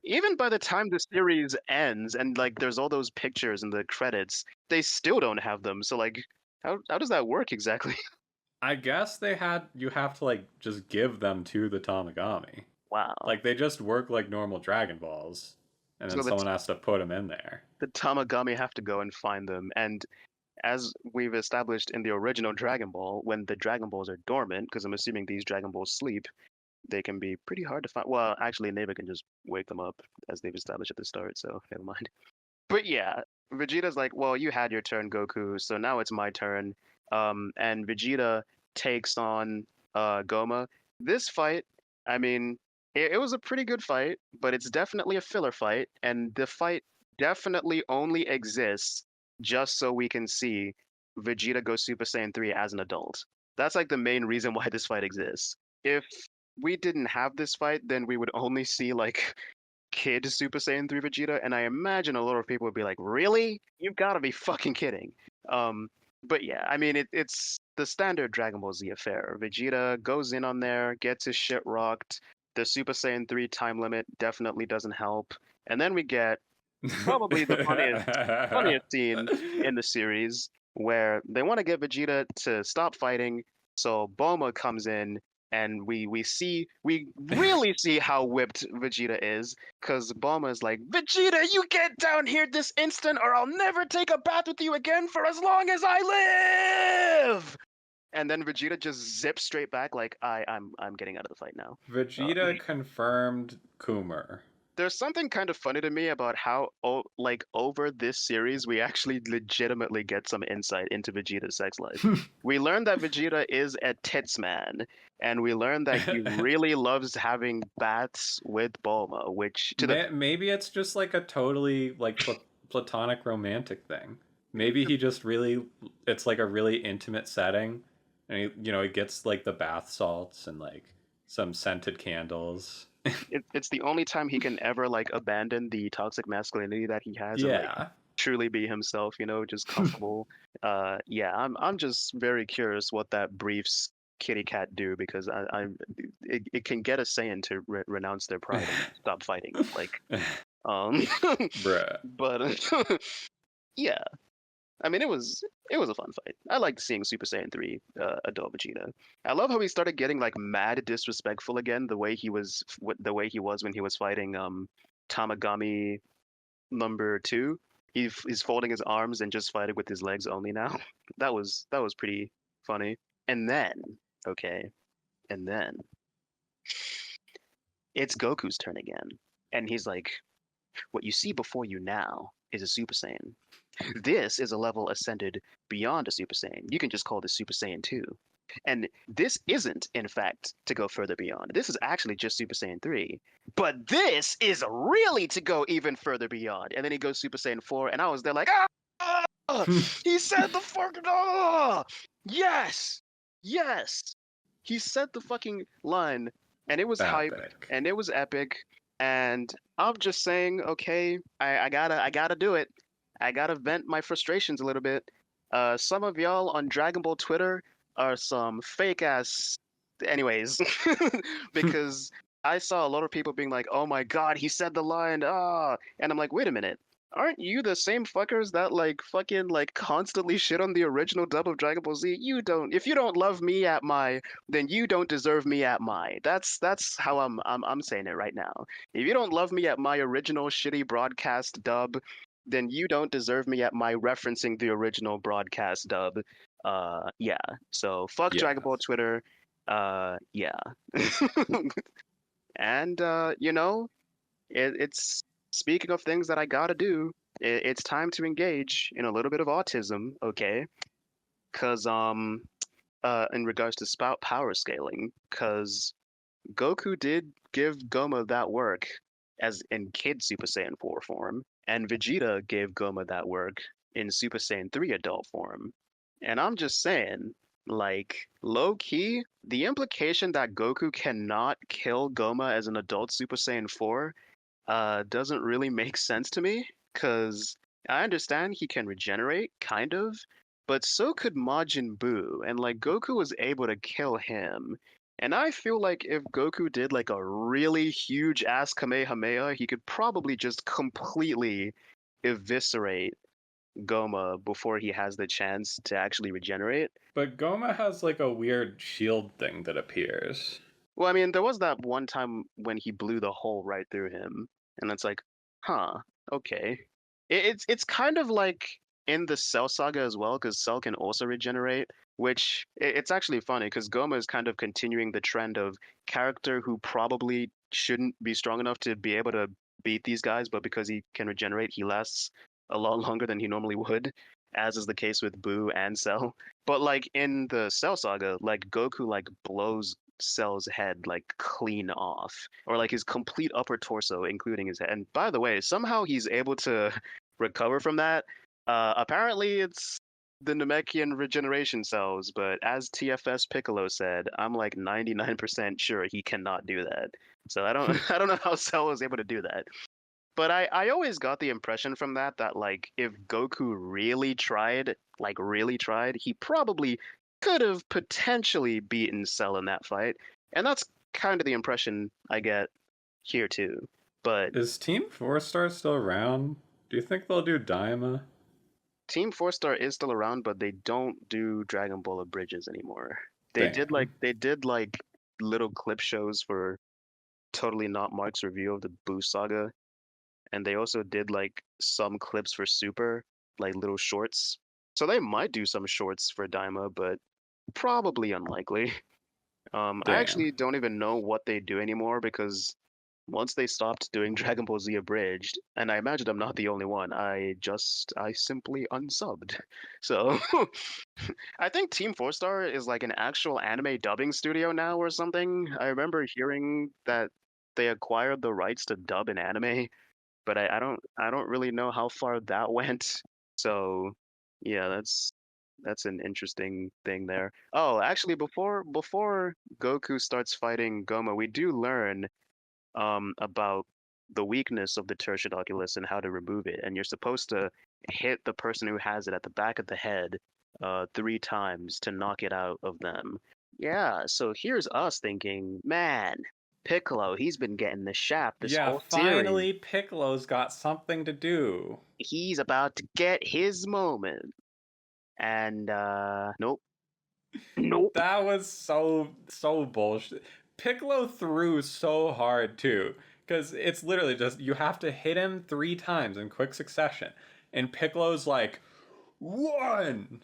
Even by the time the series ends and like there's all those pictures in the credits, they still don't have them. So like, how does that work exactly? I guess you have to like just give them to the Tamagami. Wow. Like they just work like normal Dragon Balls, and then So someone has to put them in there. the Tamagami have to go and find them, and as we've established in the original Dragon Ball, when the Dragon Balls are dormant, because I'm assuming these Dragon Balls sleep, they can be pretty hard to find. Well, actually, Neva can just wake them up, as they've established at the start, so never mind. But yeah, Vegeta's like, well, you had your turn, Goku, so now it's my turn. And Vegeta takes on Goma. This fight, I mean, it was a pretty good fight, but it's definitely a filler fight, and the fight definitely only exists just so we can see Vegeta go Super Saiyan 3 as an adult. That's like the main reason why this fight exists. If we didn't have this fight, then we would only see like kid Super Saiyan 3 Vegeta, and I imagine a lot of people would be like, "Really? You've got to be fucking kidding." Um, but yeah, I mean, it's the standard Dragon Ball Z affair. Vegeta goes in on there, gets his shit rocked. The Super Saiyan 3 time limit definitely doesn't help, and then we get probably the funniest scene in the series where they want to get Vegeta to stop fighting. So Bulma comes in and we really see how whipped Vegeta is because Bulma is like, Vegeta, you get down here this instant or I'll never take a bath with you again for as long as I live. And then Vegeta just zips straight back like I'm getting out of the fight now. Vegeta confirmed Coomer. There's something kind of funny to me about how like over this series we actually legitimately get some insight into Vegeta's sex life. We learn that Vegeta is a tits man, and we learn that he really loves having baths with Bulma, which to the Maybe it's just like a totally like platonic romantic thing. Maybe he just really it's like a really intimate setting, and he gets like the bath salts and like some scented candles. It's the only time he can ever like abandon the toxic masculinity that he has and like Yeah. truly be himself, just comfortable. Yeah, I'm just very curious what that briefs kitty cat do because it can get a Saiyan to renounce their pride and stop fighting. Like, um, Bruh. but yeah, I mean it was a fun fight. I liked seeing Super Saiyan 3 adult Vegeta. I love how he started getting like mad disrespectful again, the way he was when he was fighting Tamagami number 2. He's folding his arms and just fighting with his legs only now. That was pretty funny. And then, okay, and then it's Goku's turn again. And he's like, "What you see before you now is a Super Saiyan. This is a level ascended beyond a Super Saiyan. You can just call this Super Saiyan 2. And this isn't, in fact, to go further beyond. This is actually just Super Saiyan 3. But this is really to go even further beyond." And then he goes Super Saiyan 4, and I was there like, ah! He said the fucking, ah! Yes! Yes! He said the fucking line, and it was hype, Epic. and it was epic, and I'm just saying, okay, I gotta do it. I gotta vent my frustrations a little bit. Some of y'all on Dragon Ball Twitter are some fake ass. Anyways, because I saw a lot of people being like, "Oh my God, he said the line," and I'm like, "Wait a minute, aren't you the same fuckers that like fucking like constantly shit on the original dub of Dragon Ball Z? You don't. If you don't love me at my, then you don't deserve me at my. That's how I'm saying it right now. If you don't love me at my original shitty broadcast dub, then you don't deserve me at my referencing the original broadcast dub. Yeah. So fuck Dragon Ball Yes. Twitter. Yeah. And it's speaking of things that I gotta do. It's time to engage in a little bit of autism, okay? Cause in regards to spout power scaling, cause Goku did give Goma that work as in Kid Super Saiyan 4 form, and Vegeta gave Goma that work in Super Saiyan 3 adult form. And I'm just saying, like, low key, the implication that Goku cannot kill Goma as an adult Super Saiyan 4 doesn't really make sense to me, because I understand he can regenerate, kind of, but so could Majin Buu, and like Goku was able to kill him. And I feel like if Goku did like a really huge ass Kamehameha, he could probably just completely eviscerate Goma before he has the chance to actually regenerate. But Goma has like a weird shield thing that appears. Well, I mean, there was that one time when he blew the hole right through him, and it's like, huh, okay. It's kind of like in the Cell Saga as well, because Cell can also regenerate, which it's actually funny because Goma is kind of continuing the trend of character who probably shouldn't be strong enough to be able to beat these guys, but because he can regenerate, he lasts a lot longer than he normally would, as is the case with Boo and Cell. But like in the Cell Saga, like Goku like blows Cell's head like clean off, or like his complete upper torso, including his head. And by the way, somehow he's able to recover from that. Apparently, it's the Namekian regeneration cells, but as TFS Piccolo said, I'm like 99% sure he cannot do that. So I don't I don't know how Cell was able to do that. But I always got the impression from that like if Goku really tried, like really tried, he probably could have potentially beaten Cell in that fight. And that's kind of the impression I get here too. But Is Team 4 Star still around? Do you think they'll do Daima? Team 4 Star is still around, but they don't do Dragon Ball Bridges anymore. Damn. They did like little clip shows for Totally Not Mark's review of the Boo Saga, and they also did like some clips for Super, like little shorts. So they might do some shorts for Daima, but probably unlikely. I Damn. actually don't even know what they do anymore because once they stopped doing Dragon Ball Z Abridged, and I imagine I'm not the only one, I simply unsubbed. So I think Team 4 Star is like an actual anime dubbing studio now or something. I remember hearing that they acquired the rights to dub an anime, but I don't really know how far that went. So yeah, That's an interesting thing there. Oh, actually, before Goku starts fighting Goma, we do learn about the weakness of the tertiary oculus and how to remove it. And you're supposed to hit the person who has it at the back of the head 3 times to knock it out of them. Yeah, so here's us thinking, man, Piccolo, he's been getting the shaft this Yeah, whole series. finally Piccolo's got something to do. He's about to get his moment. And nope. Nope. That was so bullshit. Piccolo threw so hard too, because it's literally just you have to hit him 3 times in quick succession, and Piccolo's like 1,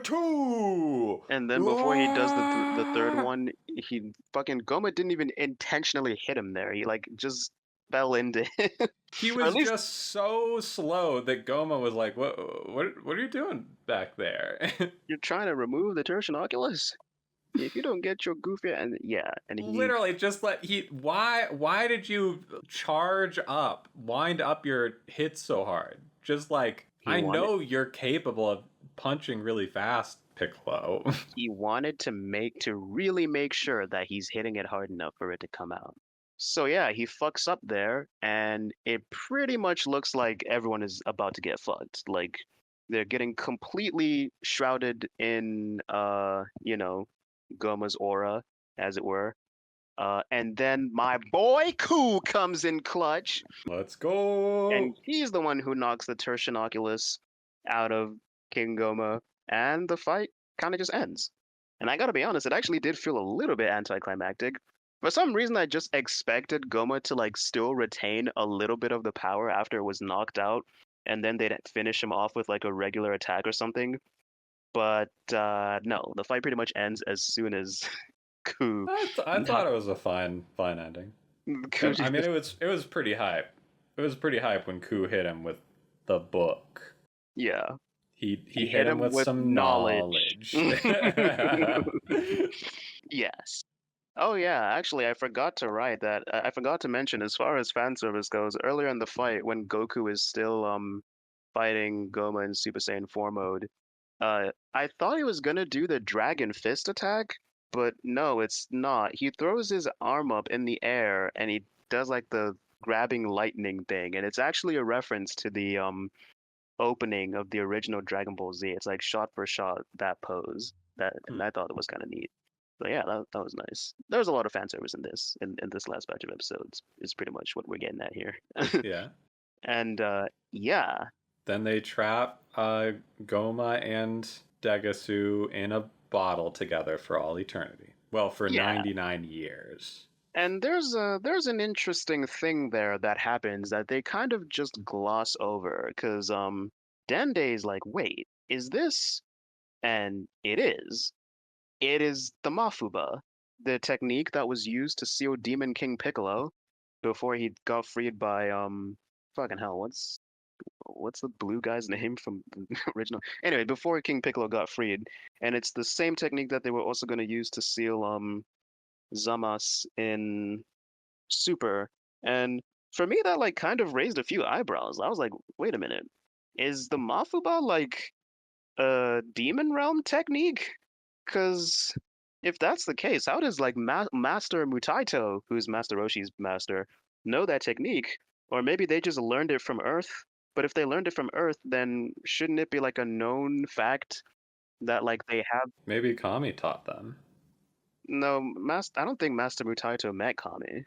2. And then before he does the third one, he fucking Goma didn't even intentionally hit him there. He like just fell into it. He Or at was least just so slow that Goma was like, what are you doing back there?" you're trying to remove the tertiary oculus. If you don't get your goofy and yeah, and he Literally, just let he. Why did you charge up, wind up your hits so hard? Just like he I wanted know you're capable of punching really fast, Piccolo. he wanted to really make sure that he's hitting it hard enough for it to come out. So yeah, he fucks up there, and it pretty much looks like everyone is about to get fucked. Like they're getting completely shrouded in Goma's aura, as it were. And then my boy Ku comes in clutch, Let's go. and he's the one who knocks the Tertian Oculus out of King Goma, and the fight kind of just ends. And I gotta be honest, it actually did feel a little bit anticlimactic. For some reason, I just expected Goma to like still retain a little bit of the power after it was knocked out, and then they'd finish him off with like a regular attack or something. But no, the fight pretty much ends as soon as Ku I thought knocked it was a fine ending. Ku I mean, just it was pretty hype. It was pretty hype when Ku hit him with the book. yeah. He He hit hit him him with with some knowledge. knowledge. Yes. Oh yeah, actually I forgot to write that I forgot to mention as far as fan service goes, earlier in the fight when Goku is still fighting Goma in Super Saiyan 4 mode, I thought he was gonna do the Dragon Fist attack, but no, it's not. He throws his arm up in the air and he does like the grabbing lightning thing, and it's actually a reference to the opening of the original Dragon Ball Z. It's like shot for shot that pose. That and I thought it was kind of neat. So yeah, that was nice. There was a lot of fan service in this last batch of episodes. Is pretty much what we're getting at here. Yeah. And yeah, Then they trap Goma and Degasu in a bottle together for all eternity. Well, for yeah. 99 years. And there's an interesting thing there that happens that they kind of just gloss over because Dende's like, wait, is this? And it is. It is the Mafuba, the technique that was used to seal Demon King Piccolo before he got freed by fucking hell, what's the blue guy's name from the original? Anyway, before King Piccolo got freed, and it's the same technique that they were also going to use to seal Zamas in Super. And for me, that like kind of raised a few eyebrows. I was like, wait a minute, is the Mafuba like a demon realm technique? Because if that's the case, how does like Master Mutaito, who's Master Roshi's master, know that technique? Or maybe they just learned it from Earth. But if they learned it from Earth, then shouldn't it be like a known fact that like they have? Maybe Kami taught them. No, I don't think Master Mutaito met Kami.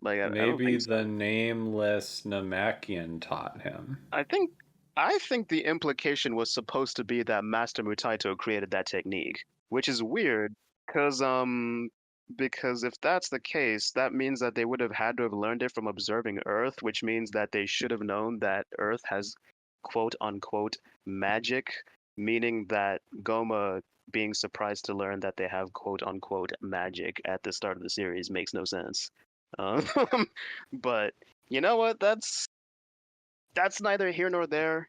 Like I don't Maybe think the so. nameless Namekian taught him. I think I think the implication was supposed to be that Master Mutaito created that technique, which is weird because if that's the case, that means that they would have had to have learned it from observing Earth, which means that they should have known that Earth has quote unquote magic, meaning that Goma being surprised to learn that they have quote unquote magic at the start of the series makes no sense. Um, but you know what? That's neither here nor there.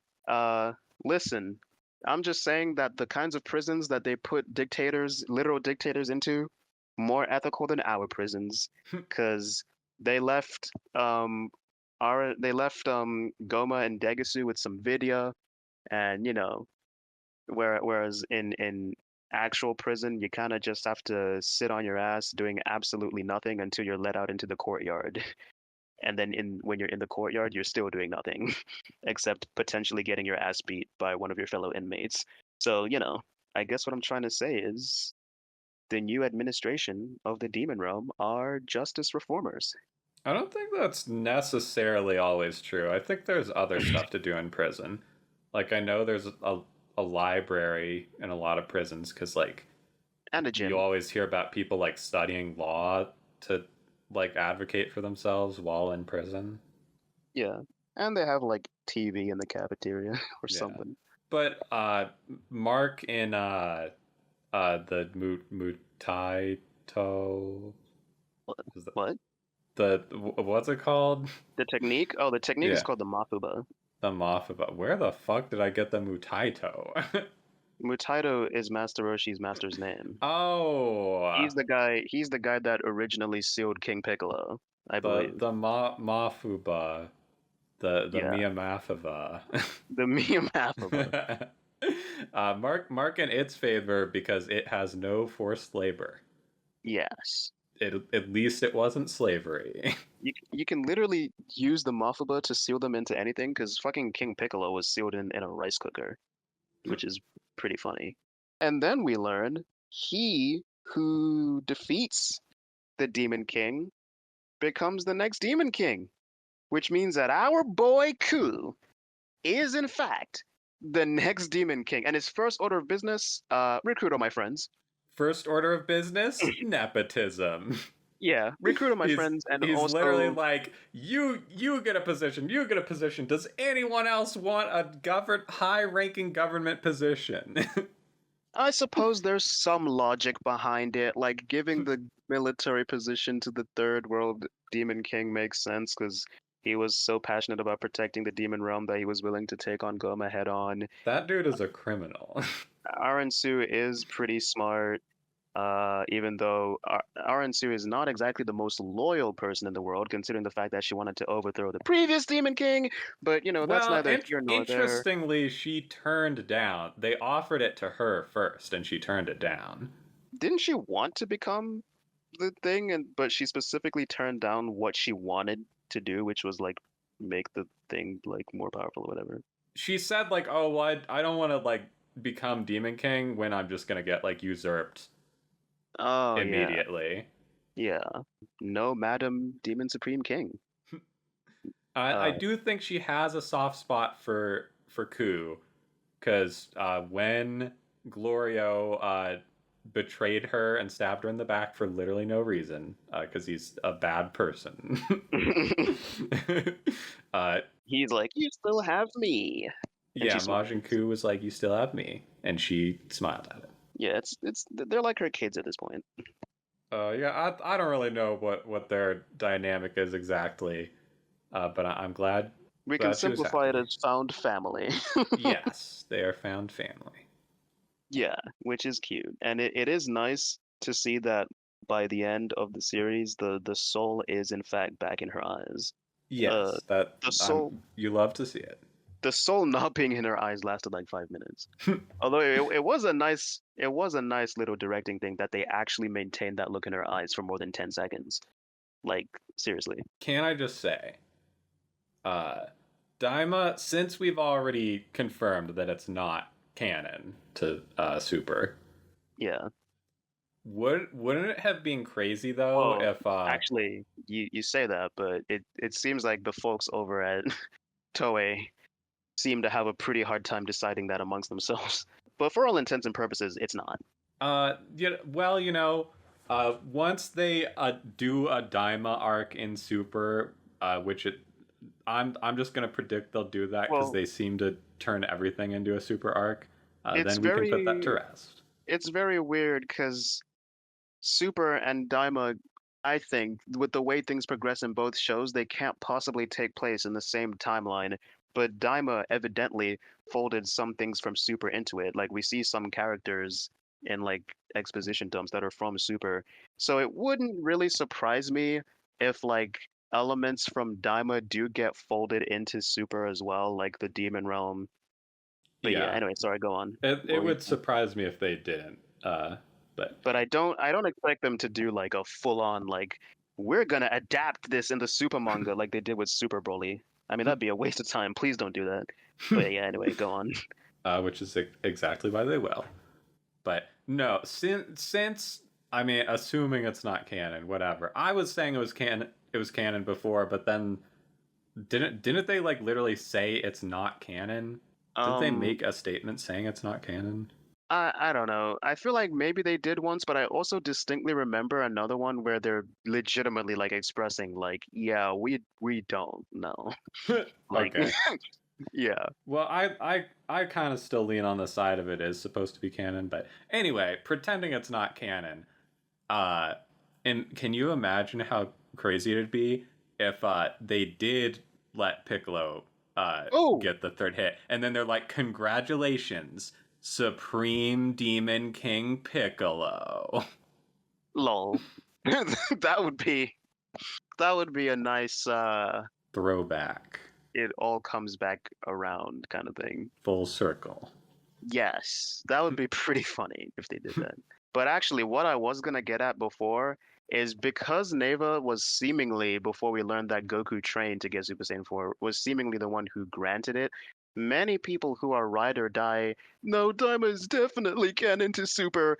Listen, I'm just saying that the kinds of prisons that they put dictators, literal dictators into, more ethical than our prisons, because they left they left Goma and Degasu with some Vidya, and Whereas in actual prison, you kind of just have to sit on your ass doing absolutely nothing until you're let out into the courtyard. And then when you're in the courtyard, you're still doing nothing except potentially getting your ass beat by one of your fellow inmates. So, I guess what I'm trying to say is the new administration of the Demon Realm are justice reformers. I don't think that's necessarily always true. I think there's other stuff to do in prison. Like I know there's a library in a lot of prisons because like And a you gym. always hear about people like studying law to like advocate for themselves while in prison. Yeah. And they have like TV in the cafeteria or Yeah. something. But Mark in the Mutaito What? is What? what's it called? The technique? Oh, the technique is Yeah, called the Mafuba. the Mothra. Where the fuck did I get the Mutaito? Mutaito is Master Roshi's master's name. Oh, He's the guy that originally sealed King Piccolo, I believe. the Mafuba, the Yeah, Mia Mafuba. the Mia Mafuba. Mark in its favor because it has no forced labor. Yes. At least it wasn't slavery. You can literally use the Mafuba to seal them into anything because fucking King Piccolo was sealed in a rice cooker, which is pretty funny. And then we learn he who defeats the Demon King becomes the next Demon King, which means that our boy Ku is in fact the next Demon King. And his first order of business, recruit all my friends. First order of business, nepotism. Yeah, recruit all my friends, and He's literally also like, you get a position, you get a position. Does anyone else want a high ranking government position? I suppose there's some logic behind it, like giving the military position to the Third World Demon King makes sense because he was so passionate about protecting the demon realm that he was willing to take on Goma head on. That dude is a criminal. Aransu is pretty smart, even though Aransu is not exactly the most loyal person in the world, considering the fact that she wanted to overthrow the previous Demon King. But, that's Well, neither here nor there. interestingly, she turned down. They offered it to her first, and she turned it down. Didn't she want to become the thing, but she specifically turned down what she wanted to do, which was like make the thing like more powerful or whatever. She said like, "Oh, well, I don't want to like become Demon King when I'm just gonna get like usurped Oh yeah, immediately." yeah. No, Madam Demon Supreme King. I Uh, do think she has a soft spot for Ku, because when Glorio betrayed her and stabbed her in the back for literally no reason, because he's a bad person. uh, he's like, you still have me, and she yeah, smiles. Majin Ku was like, "You still have me," and she smiled at it. Yeah, it's they're like her kids at this point. Yeah, I don't really know what their dynamic is exactly, but I'm We can glad she was simplify it happy. as found family. Yes, they are found family. Yeah, which is cute. And it is nice to see that by the end of the series, the soul is in fact back in her eyes. Uh, Yes, that the soul you love to see it. the soul not being in her eyes lasted like 5 minutes. Although it was a nice little directing thing that they actually maintained that look in her eyes for more than 10 seconds. Like, seriously. Can I just say, uh, Daima, since we've already confirmed that it's not canon to Super, Yeah. wouldn't it have been crazy though Well, if actually, you say that, but it seems like the folks over at Toei seem to have a pretty hard time deciding that amongst themselves. But for all intents and purposes, it's not. well, once they do a Daima arc in Super, which I'm just gonna predict they'll do that because Well, they seem to turn everything into a Super arc. it's Then we can put that to very rest. it's very weird because Super and Daima, I think, with the way things progress in both shows, they can't possibly take place in the same timeline. But Daima evidently folded some things from Super into it. Like we see some characters in like exposition dumps that are from Super. So it wouldn't really surprise me if like elements from Daima do get folded into Super as well, like the Demon Realm But yeah, Yeah, anyway, sorry, go on. it What were you would saying? surprise me if they didn't. But But I don't expect them to do like a full on like we're gonna adapt this in the super manga like they did with Super Broly. I mean that'd be a waste of time. Please don't do that. But yeah, anyway, go on. which is exactly why they will. But no, since I mean, assuming it's not canon, whatever. I was saying it was canon. It was canon before, but then didn't they like literally say it's not canon? Didn't they Um, make a statement saying it's not canon? I don't know. I feel like maybe they did once, but I also distinctly remember another one where they're legitimately like expressing like, yeah, we don't know. Like, Okay. yeah. Well, I kind of still lean on the side of it is supposed to be canon, but anyway, pretending it's not canon. Uh, and can you imagine how crazy it'd be if they did let Piccolo Oh, get the third hit, and then they're like, "Congratulations, Supreme Demon King Piccolo." lol. That would be a nice Throwback, it all comes back around kind of thing. full circle. Yes, that would be pretty funny if they did that. But actually, what I was gonna get at before is because Neva was seemingly, before we learned that Goku trained to get Super Saiyan 4, was seemingly the one who granted it. Many people who are ride or die, no, Daima is definitely canon to Super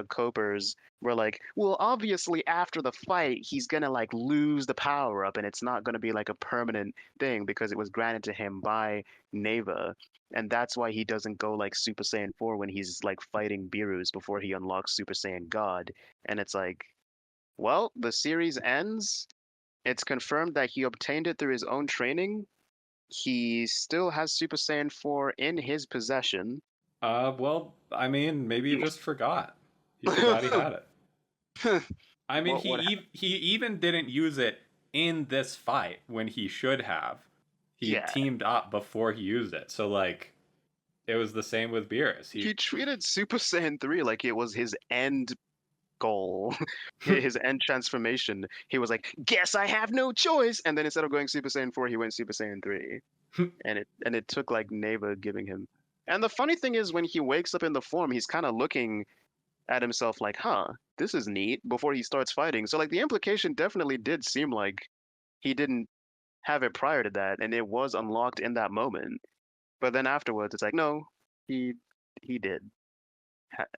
Copers were like, well, obviously after the fight, he's gonna like lose the power up and it's not gonna be like a permanent thing because it was granted to him by Neva. And that's why he doesn't go like Super Saiyan 4 when he's like fighting Beerus before he unlocks Super Saiyan God. And it's like, well, the series ends. It's confirmed that he obtained it through his own training. He still has Super Saiyan 4 in his possession. Well, I mean, maybe he just forgot. He forgot he had it. I mean, what he even didn't use it in this fight when he should have. He yeah, teamed up before he used it. So like it was the same with Beerus. he treated Super Saiyan 3 like it was his end goal, his end transformation. He was like, "Guess I have no choice." And then instead of going Super Saiyan 4, he went Super Saiyan 3. And it took like Neva giving him. And the funny thing is when he wakes up in the form, he's kind of looking at himself like, "Huh, this is neat," before he starts fighting. So like the implication definitely did seem like he didn't have it prior to that and it was unlocked in that moment. But then afterwards it's like, "No, he he did."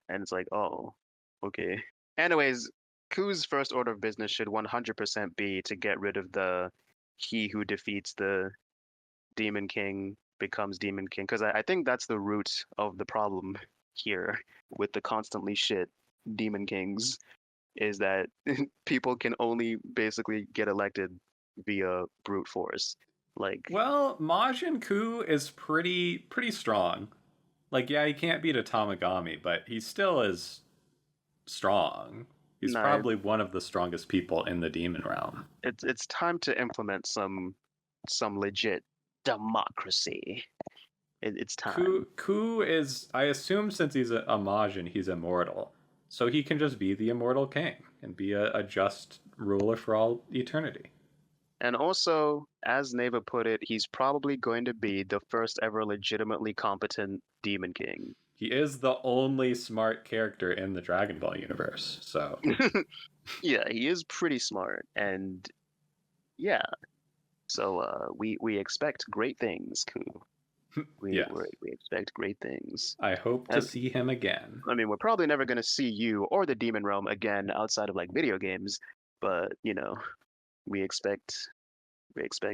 And it's like, "Oh, okay." Anyways, Ku's first order of business should 100% be to get rid of the he who defeats the Demon King becomes Demon King, because I think that's the root of the problem here with the constantly shit Demon Kings is that people can only basically get elected via brute force. Like, Well, Majin Ku is pretty strong. Like, yeah, he can't beat a Tamagami, but he still is strong. He's no, probably one of the strongest people in the demon realm. it's time to implement some legit democracy. It's time. Ku is, I assume, since he's a Majin, he's immortal, so he can just be the immortal king and be a just ruler for all eternity. And also, as Neva put it, he's probably going to be the first ever legitimately competent Demon King. He is the only smart character in the Dragon Ball universe, so Yeah, he is pretty smart, and yeah. So we expect great things, Ku. We yes. we expect great things. I hope to And see him again. I mean, we're probably never going to see you or the Demon Realm again outside of like video games, but we expect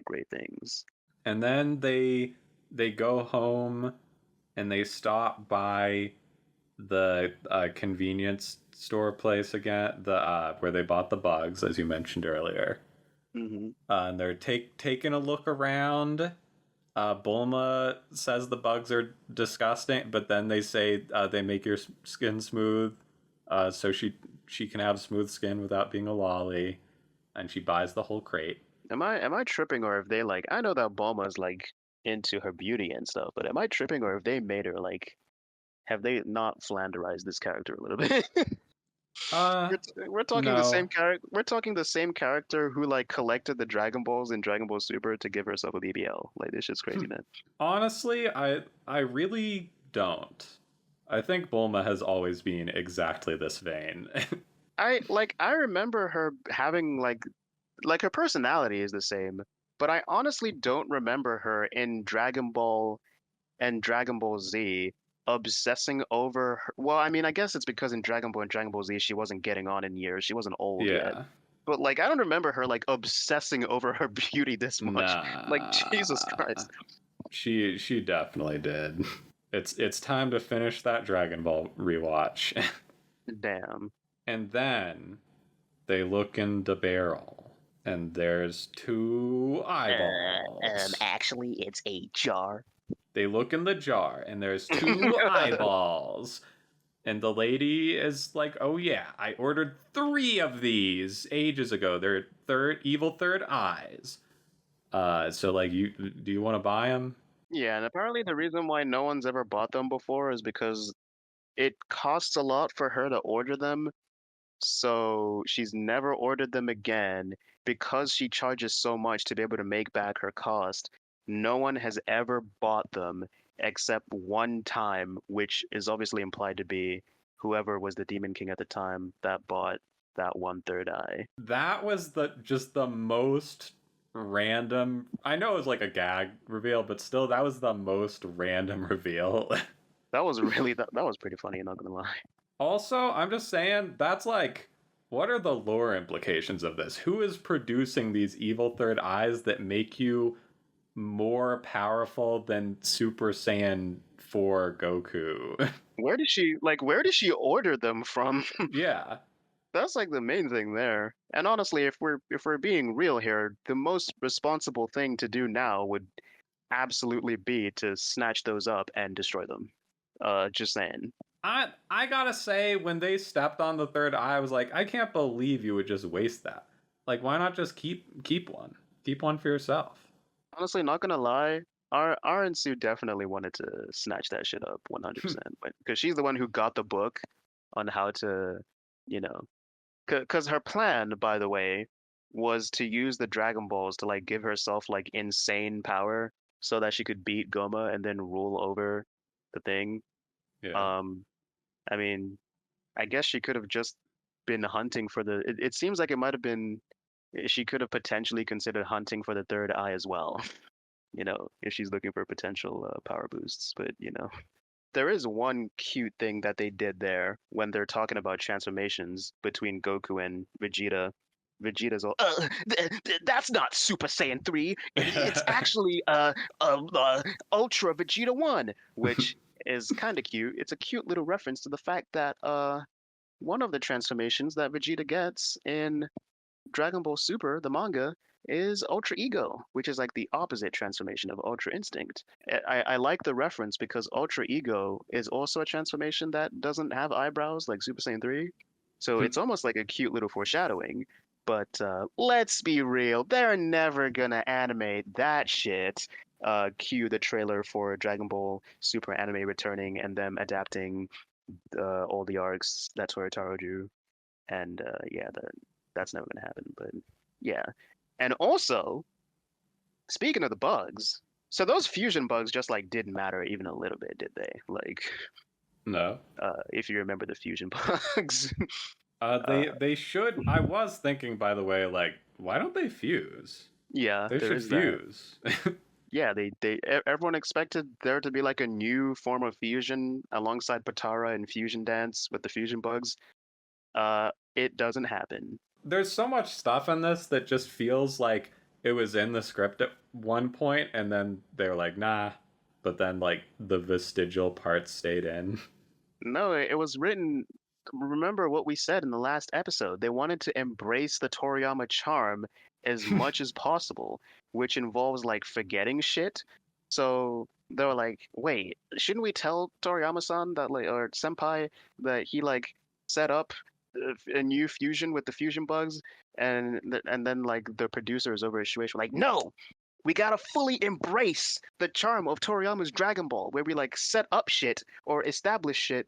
great things. And then they go home and they stop by the convenience store place again, the where they bought the bugs, as you mentioned earlier. Hmm. And they're taking a look around. Bulma says the bugs are disgusting, but then they say they make your skin smooth, so she can have smooth skin without being a lolly, and she buys the whole crate. Am I tripping, or if they like? I know that Bulma's like into her beauty and stuff, but am I tripping, or if they made her like? Have they not flanderized this character a little bit? Uh, We're talking the same no. character. We're talking the same character who like collected the Dragon Balls in Dragon Ball Super to give herself a BBL. Like this shit's crazy, man. Honestly, I really don't. I think Bulma has always been exactly this vein. I remember her having like her personality is the same, but I honestly don't remember her in Dragon Ball and Dragon Ball Z obsessing over her. Well, I mean, I guess it's because in Dragon Ball and Dragon Ball Z she wasn't getting on in years. She wasn't old yet. Yeah. But like I don't remember her like obsessing over her beauty this much. Like Jesus Nah. Christ. She definitely did. It's time to finish that Dragon Ball rewatch. Damn. And then they look in the barrel and there's two eyeballs. Actually, it's a jar. They look in the jar and there's two eyeballs. And the lady is like, "Oh yeah, I ordered 3 of these ages ago. They're evil third eyes. So like you do you want to buy them?" Yeah, and apparently the reason why no one's ever bought them before is because it costs a lot for her to order them, so she's never ordered them again because she charges so much to be able to make back her cost. No one has ever bought them except one time, which is obviously implied to be whoever was the Demon King at the time that bought that one third eye. That was the most random. I know it was like a gag reveal, but still that was the most random reveal. That was really that was pretty funny, not gonna lie. Also, I'm just saying that's like what are the lore implications of this? Who is producing these evil third eyes that make you more powerful than Super Saiyan 4 Goku? Where did she order them from? Yeah. That's like the main thing there. And honestly, if we're being real here, the most responsible thing to do now would absolutely be to snatch those up and destroy them. Just saying. I gotta say, when they stepped on the third eye, I was like, I can't believe you would just waste that. Like, why not just keep one? Keep one for yourself. Honestly, not gonna lie, our Sue definitely wanted to snatch that shit up 100%. Because she's the one who got the book on how to, you know, because her plan, by the way, was to use the Dragon Balls to like give herself like insane power so that she could beat Goma and then rule over the thing. Yeah. Um, I mean, I guess she could have just been hunting for the. It seems like it might have been. She could have potentially considered hunting for the third eye as well. If she's looking for potential power boosts. But there is one cute thing that they did there when they're talking about transformations between Goku and Vegeta. Vegeta's all, that's not Super Saiyan 3. It's actually Ultra Vegeta 1, which is kind of cute. It's a cute little reference to the fact that one of the transformations that Vegeta gets in Dragon Ball Super, the manga, is Ultra Ego, which is like the opposite transformation of Ultra Instinct. I like the reference because Ultra Ego is also a transformation that doesn't have eyebrows like Super Saiyan 3. So it's almost like a cute little foreshadowing. But let's be real, they're never gonna animate that shit. Cue the trailer for Dragon Ball Super anime returning and them adapting all the arcs that Toyotaro drew. And yeah, that's never gonna happen. But yeah, and also speaking of the bugs, so those fusion bugs just like didn't matter even a little bit, did they? Like, No. if you remember the fusion bugs, uh, They should. I was thinking, by the way, like, why don't they fuse? yeah, They there should is that. fuse. Yeah, everyone expected there to be like a new form of fusion alongside Patara and Fusion Dance with the fusion bugs. It doesn't happen. There's so much stuff in this that just feels like it was in the script at one point, and then they were like, nah. But then, like, the vestigial parts stayed in. No, it was written. Remember what we said in the last episode. They wanted to embrace the Toriyama charm as much as possible, which involves like forgetting shit. So they were like, wait, shouldn't we tell Toriyama-san that like or Senpai that he like set up a new fusion with the fusion bugs and then like the producers over at Shueisha were like, no, we gotta fully embrace the charm of Toriyama's Dragon Ball, where we like set up shit or establish shit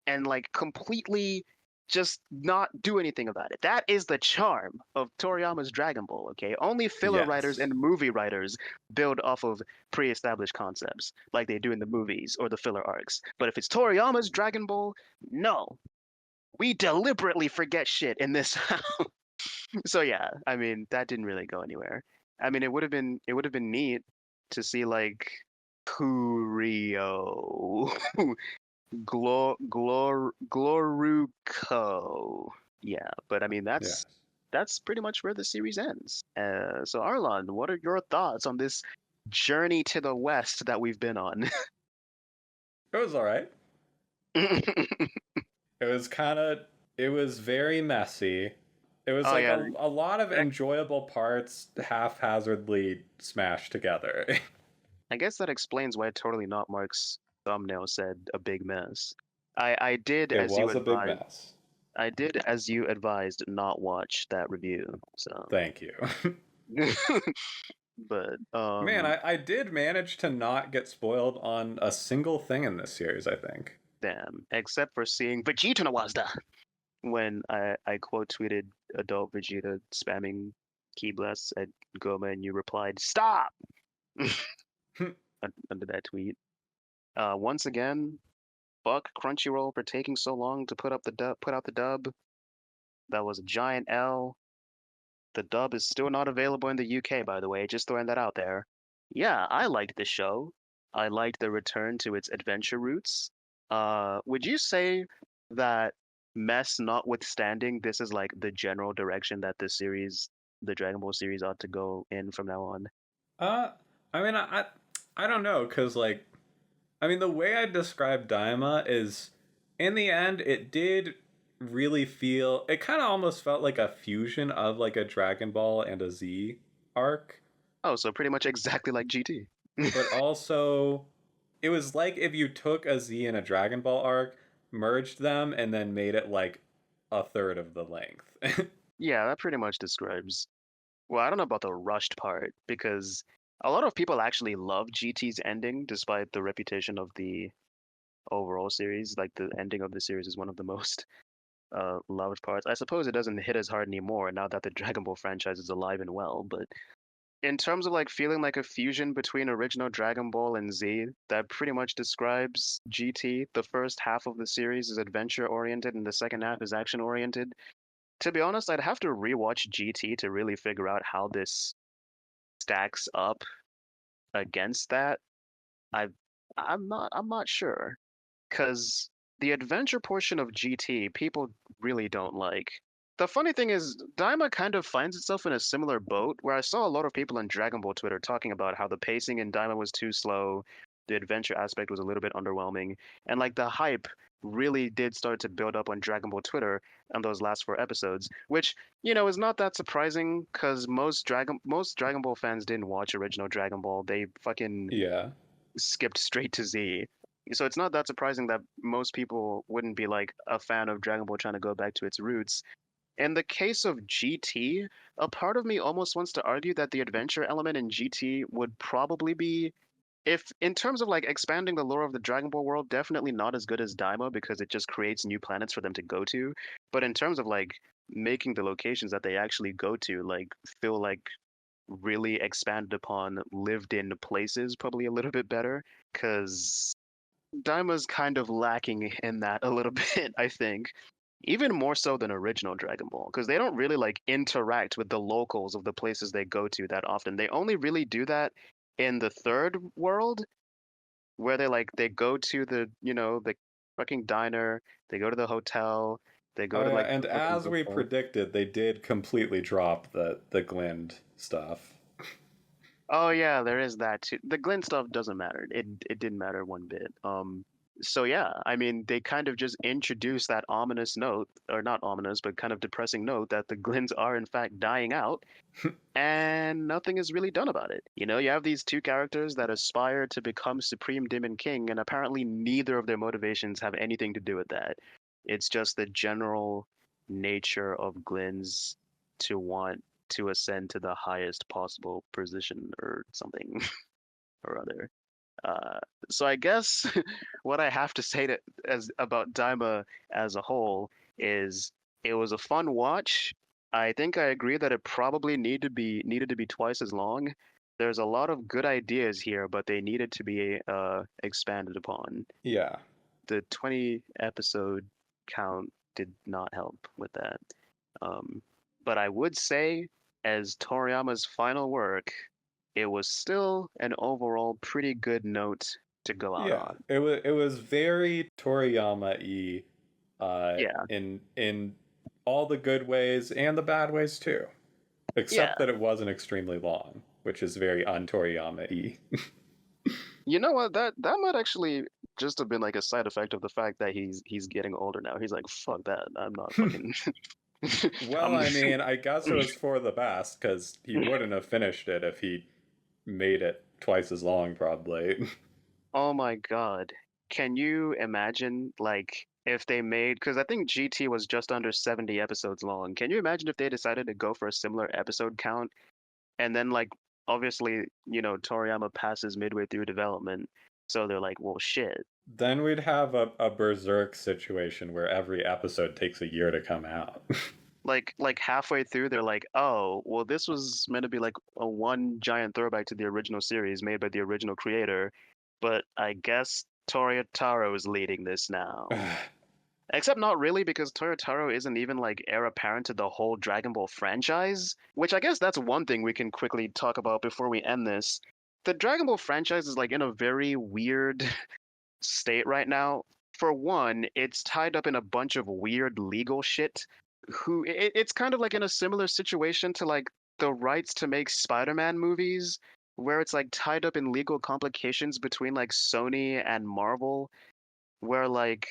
and like completely just not do anything about it. That is the charm of Toriyama's Dragon Ball, okay? Only filler writers Yes. and movie writers build off of pre-established concepts like they do in the movies or the filler arcs. But if it's Toriyama's Dragon Ball, no. We deliberately forget shit in this house. So yeah, I mean, that didn't really go anywhere. I mean, it would have been neat to see like Kurio Gloruko. Yeah, but I mean Yes. that's pretty much where the series ends. So Arlon, what are your thoughts on this journey to the west that we've been on? It was all right. It was kind of, it was very messy. It was Oh like yeah, a lot of enjoyable parts haphazardly smashed together. I guess that explains why Totally Not Mark's thumbnail said a big mess. I did It as you was a big advised. mess. I did as you advised not watch that review. So, Thank you. but Man, I did manage to not get spoiled on a single thing in this series, I think. damn. Except for seeing Vegeta no Wazda when I quote tweeted adult Vegeta spamming key blasts at Goma and you replied stop under that tweet. Once again, fuck Crunchyroll for taking so long to put out the dub. That was a giant L. The dub is still not available in the UK, by the way, just throwing that out there. Yeah, I liked the show. I liked the return to its adventure roots. Would you say that mess notwithstanding, this is like the general direction that the Dragon Ball series ought to go in from now on? Uh, I mean, I don't know, cause like, I mean, the way I describe Daima is, in the end, it did really feel. It kind of almost felt like a fusion of like a Dragon Ball and a Z arc, Oh, so pretty much exactly like GT. but also, it was like if you took a Z and a Dragon Ball arc, merged them, and then made it like a third of the length. Yeah, that pretty much describes. Well, I don't know about the rushed part because a lot of people actually love GT's ending, despite the reputation of the overall series. Like the ending of the series is one of the most loved parts. I suppose it doesn't hit as hard anymore now that the Dragon Ball franchise is alive and well. But in terms of like feeling like a fusion between original Dragon Ball and Z, that pretty much describes GT. The first half of the series is adventure oriented, and the second half is action oriented. To be honest, I'd have to rewatch GT to really figure out how this stacks up against that. I I'm not sure because the adventure portion of GT people really don't like. The funny thing is, Daima kind of finds itself in a similar boat where I saw a lot of people on Dragon Ball Twitter talking about how the pacing in Daima was too slow, the adventure aspect was a little bit underwhelming, and like the hype really did start to build up on Dragon Ball Twitter on those last four episodes, which, is not that surprising because most Dragon Ball fans didn't watch original Dragon Ball. They fucking Yeah. skipped straight to Z. So it's not that surprising that most people wouldn't be like a fan of Dragon Ball trying to go back to its roots. In the case of GT, a part of me almost wants to argue that the adventure element in GT would probably be, if in terms of like expanding the lore of the Dragon Ball world, definitely not as good as Daima because it just creates new planets for them to go to. But in terms of like making the locations that they actually go to like feel like really expanded upon lived in places probably a little bit better because Daima's kind of lacking in that a little bit, I think. Even more so than original Dragon Ball, because they don't really like interact with the locals of the places they go to that often. They only really do that in the third world, where they go to the fucking diner, they go to the hotel, they go Oh to yeah, like and the fucking as we bookstore. predicted, they did completely drop the Glind stuff. Oh yeah, there is that too. The Glenn stuff doesn't matter. It didn't matter one bit. So yeah, I mean they kind of just introduced that ominous note, or not ominous, but kind of depressing note that the Glens are in fact dying out, and nothing is really done about it. You have these two characters that aspire to become Supreme Demon King, and apparently neither of their motivations have anything to do with that. It's just the general nature of Glenn's to want to ascend to the highest possible position or something or other. Uh, so I guess what I have to say as about Daima as a whole is it was a fun watch. I think I agree that it probably needed to be twice as long. There's a lot of good ideas here, but they needed to be expanded upon. Yeah. The 20 episode count did not help with that. Um, but I would say, as Toriyama's final work, it was still an overall pretty good note to go out Yeah. on. It was very Toriyama-y Yeah, in all the good ways and the bad ways too. yeah. Except that it wasn't extremely long, which is very un-Toriyama-y. You know what? That might actually just have been like a side effect of the fact that he's getting older now. He's like, fuck that. I'm not fucking. Well, I'm. I mean, I guess it was for the best because he wouldn't have finished it if he made it twice as long, probably. Oh my God. Can you imagine like if they made because I think GT was just under 70 episodes long. Can you imagine if they decided to go for a similar episode count and then like obviously, Toriyama passes midway through development. So they're like, well shit. Then we'd have a Berserk situation where every episode takes a year to come out. Like halfway through they're like, oh, well this was meant to be like a one giant throwback to the original series made by the original creator, but I guess Toyotaro is leading this now. Except not really, because Toyotaro isn't even like heir apparent to the whole Dragon Ball franchise, which I guess that's one thing we can quickly talk about before we end this. The Dragon Ball franchise is like in a very weird state right now. For one, it's tied up in a bunch of weird legal shit. It's kind of like in a similar situation to like the rights to make Spider-Man movies, where it's like tied up in legal complications between like Sony and Marvel, where like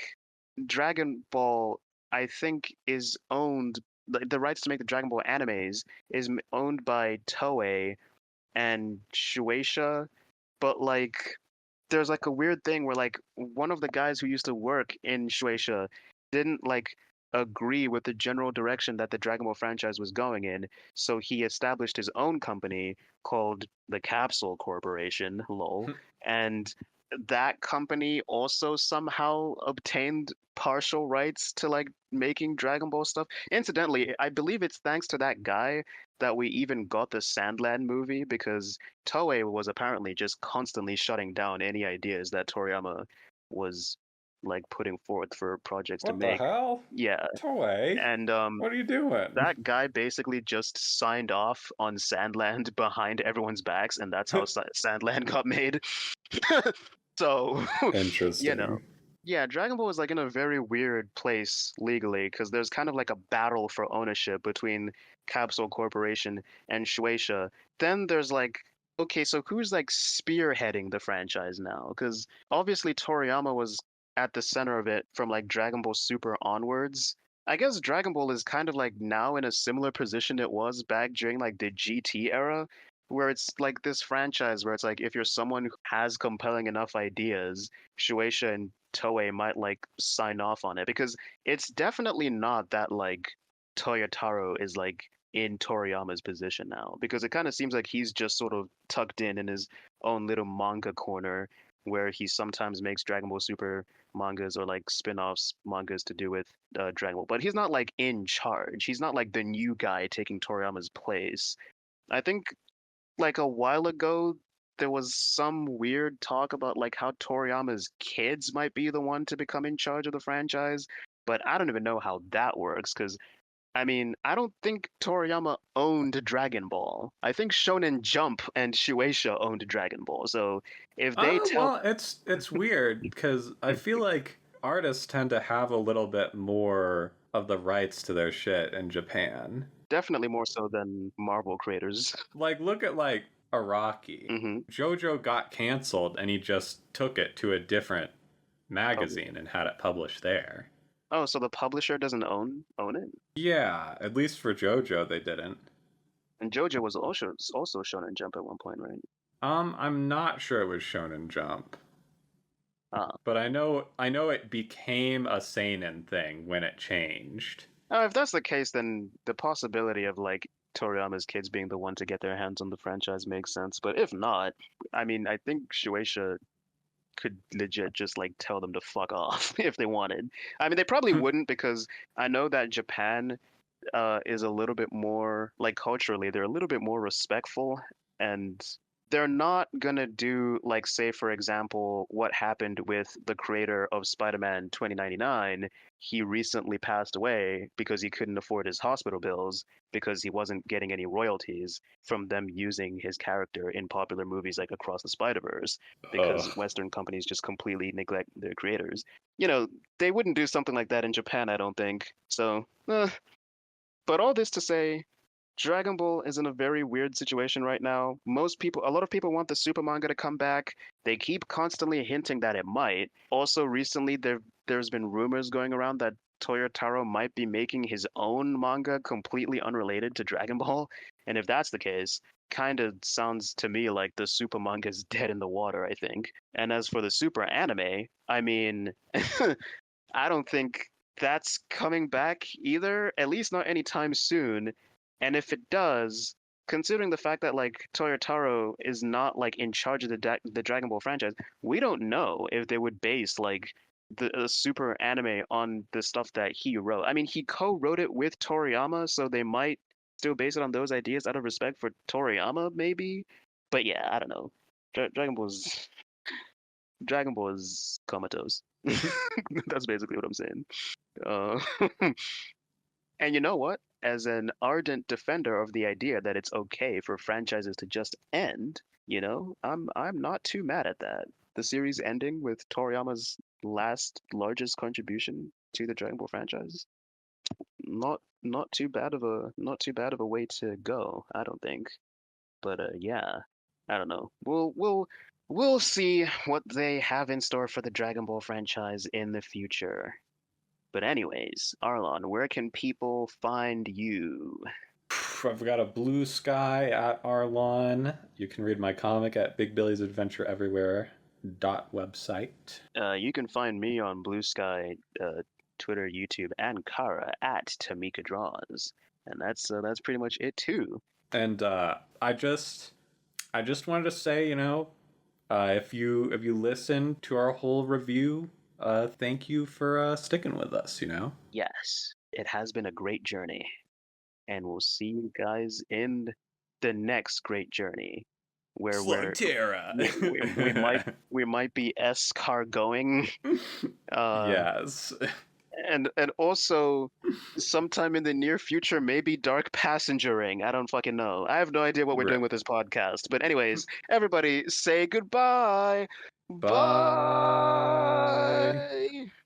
Dragon Ball, I think, is owned. The rights to make the Dragon Ball animes is owned by Toei and Shueisha, but like there's like a weird thing where like one of the guys who used to work in Shueisha didn't like agree with the general direction that the Dragon Ball franchise was going in, so he established his own company called the Capsule Corporation, lol, and that company also somehow obtained partial rights to like making Dragon Ball stuff. Incidentally, I believe it's thanks to that guy that we even got the Sandland movie because Toei was apparently just constantly shutting down any ideas that Toriyama was like putting forth for projects to What the make. hell? Yeah, Toei? and What are you doing? that guy basically just signed off on Sandland behind everyone's backs, and that's how Sandland got made. So, you know, Interesting. yeah, Dragon Ball is like in a very weird place legally because there's kind of like a battle for ownership between Capsule Corporation and Shueisha. Then there's like, okay, so who's like spearheading the franchise now? Because obviously Toriyama was at the center of it from like Dragon Ball Super onwards. I guess Dragon Ball is kind of like now in a similar position it was back during like the GT era, where it's like this franchise where it's like if you're someone who has compelling enough ideas, Shueisha and Toei might like sign off on it because it's definitely not that like Toyotaro is like in Toriyama's position now because it kind of seems like he's just sort of tucked in his own little manga corner where he sometimes makes Dragon Ball Super mangas or like spin-offs mangas to do with Dragon Ball, but he's not like in charge. He's not like the new guy taking Toriyama's place. I think like a while ago there was some weird talk about like how Toriyama's kids might be the one to become in charge of the franchise, but I don't even know how that works because I mean, I don't think Toriyama owned Dragon Ball. I think Shonen Jump and Shueisha owned Dragon Ball. So if they tell Well, it's weird because I feel like artists tend to have a little bit more of the rights to their shit in Japan. definitely more so than Marvel creators. Like, look at like Araki. Hmm. JoJo got canceled and he just took it to a different magazine and had it published there. Oh, so the publisher doesn't own it? Yeah, at least for JoJo they didn't. And JoJo was also Shonen Jump at one point, right? I'm not sure it was Shonen Jump, Ah. but I know it became a seinen thing when it changed. Oh, if that's the case, then the possibility of like Toriyama's kids being the one to get their hands on the franchise makes sense. But if not, I mean, I think Shueisha could legit just like tell them to fuck off if they wanted. I mean, they probably wouldn't because I know that Japan is a little bit more like culturally, they're a little bit more respectful, and they're not gonna do like, say for example, what happened with the creator of Spider-Man 2099. He recently passed away because he couldn't afford his hospital bills because he wasn't getting any royalties from them using his character in popular movies like Across the Spider-Verse, because Oh. Western companies just completely neglect their creators. You know, they wouldn't do something like that in Japan, I don't think. So, but all this to say, Dragon Ball is in a very weird situation right now. A lot of people want the super manga to come back. They keep constantly hinting that it might. Also, recently there's been rumors going around that Toyotaro might be making his own manga completely unrelated to Dragon Ball. And if that's the case, kind of sounds to me like the super manga is dead in the water, I think. And as for the super anime, I mean, I don't think that's coming back either, at least not anytime soon. And if it does, considering the fact that like Toyotaro is not like in charge of the Dragon Ball franchise, we don't know if they would base like the super anime on the stuff that he wrote. I mean, he co-wrote it with Toriyama, so they might still base it on those ideas out of respect for Toriyama, maybe. But yeah, I don't know. Dragon Ball is comatose. That's basically what I'm saying. Uh, and you know what? As an ardent defender of the idea that it's okay for franchises to just end, I'm not too mad at that. The series ending with Toriyama's last largest contribution to the Dragon Ball franchise, not too bad of a way to go, I don't think. But yeah, I don't know. We'll see what they have in store for the Dragon Ball franchise in the future. But anyways, Arlon, where can people find you? I've got a blue sky at Arlon. You can read my comic at Big Billy's Adventure Everywhere website. You can find me on Blue Sky, Twitter, YouTube, and Kara at Tamika Draws, and that's pretty much it too. And I just wanted to say, if you listen to our whole review, thank you for sticking with us. Yes, it has been a great journey, and we'll see you guys in the next great journey, where Slugterra. we might be escargoing. Uh, Yes. and also sometime in the near future, maybe dark passengering. I don't fucking know. I have no idea what we're doing Right. with this podcast. But anyways, everybody say goodbye. Bye. Bye.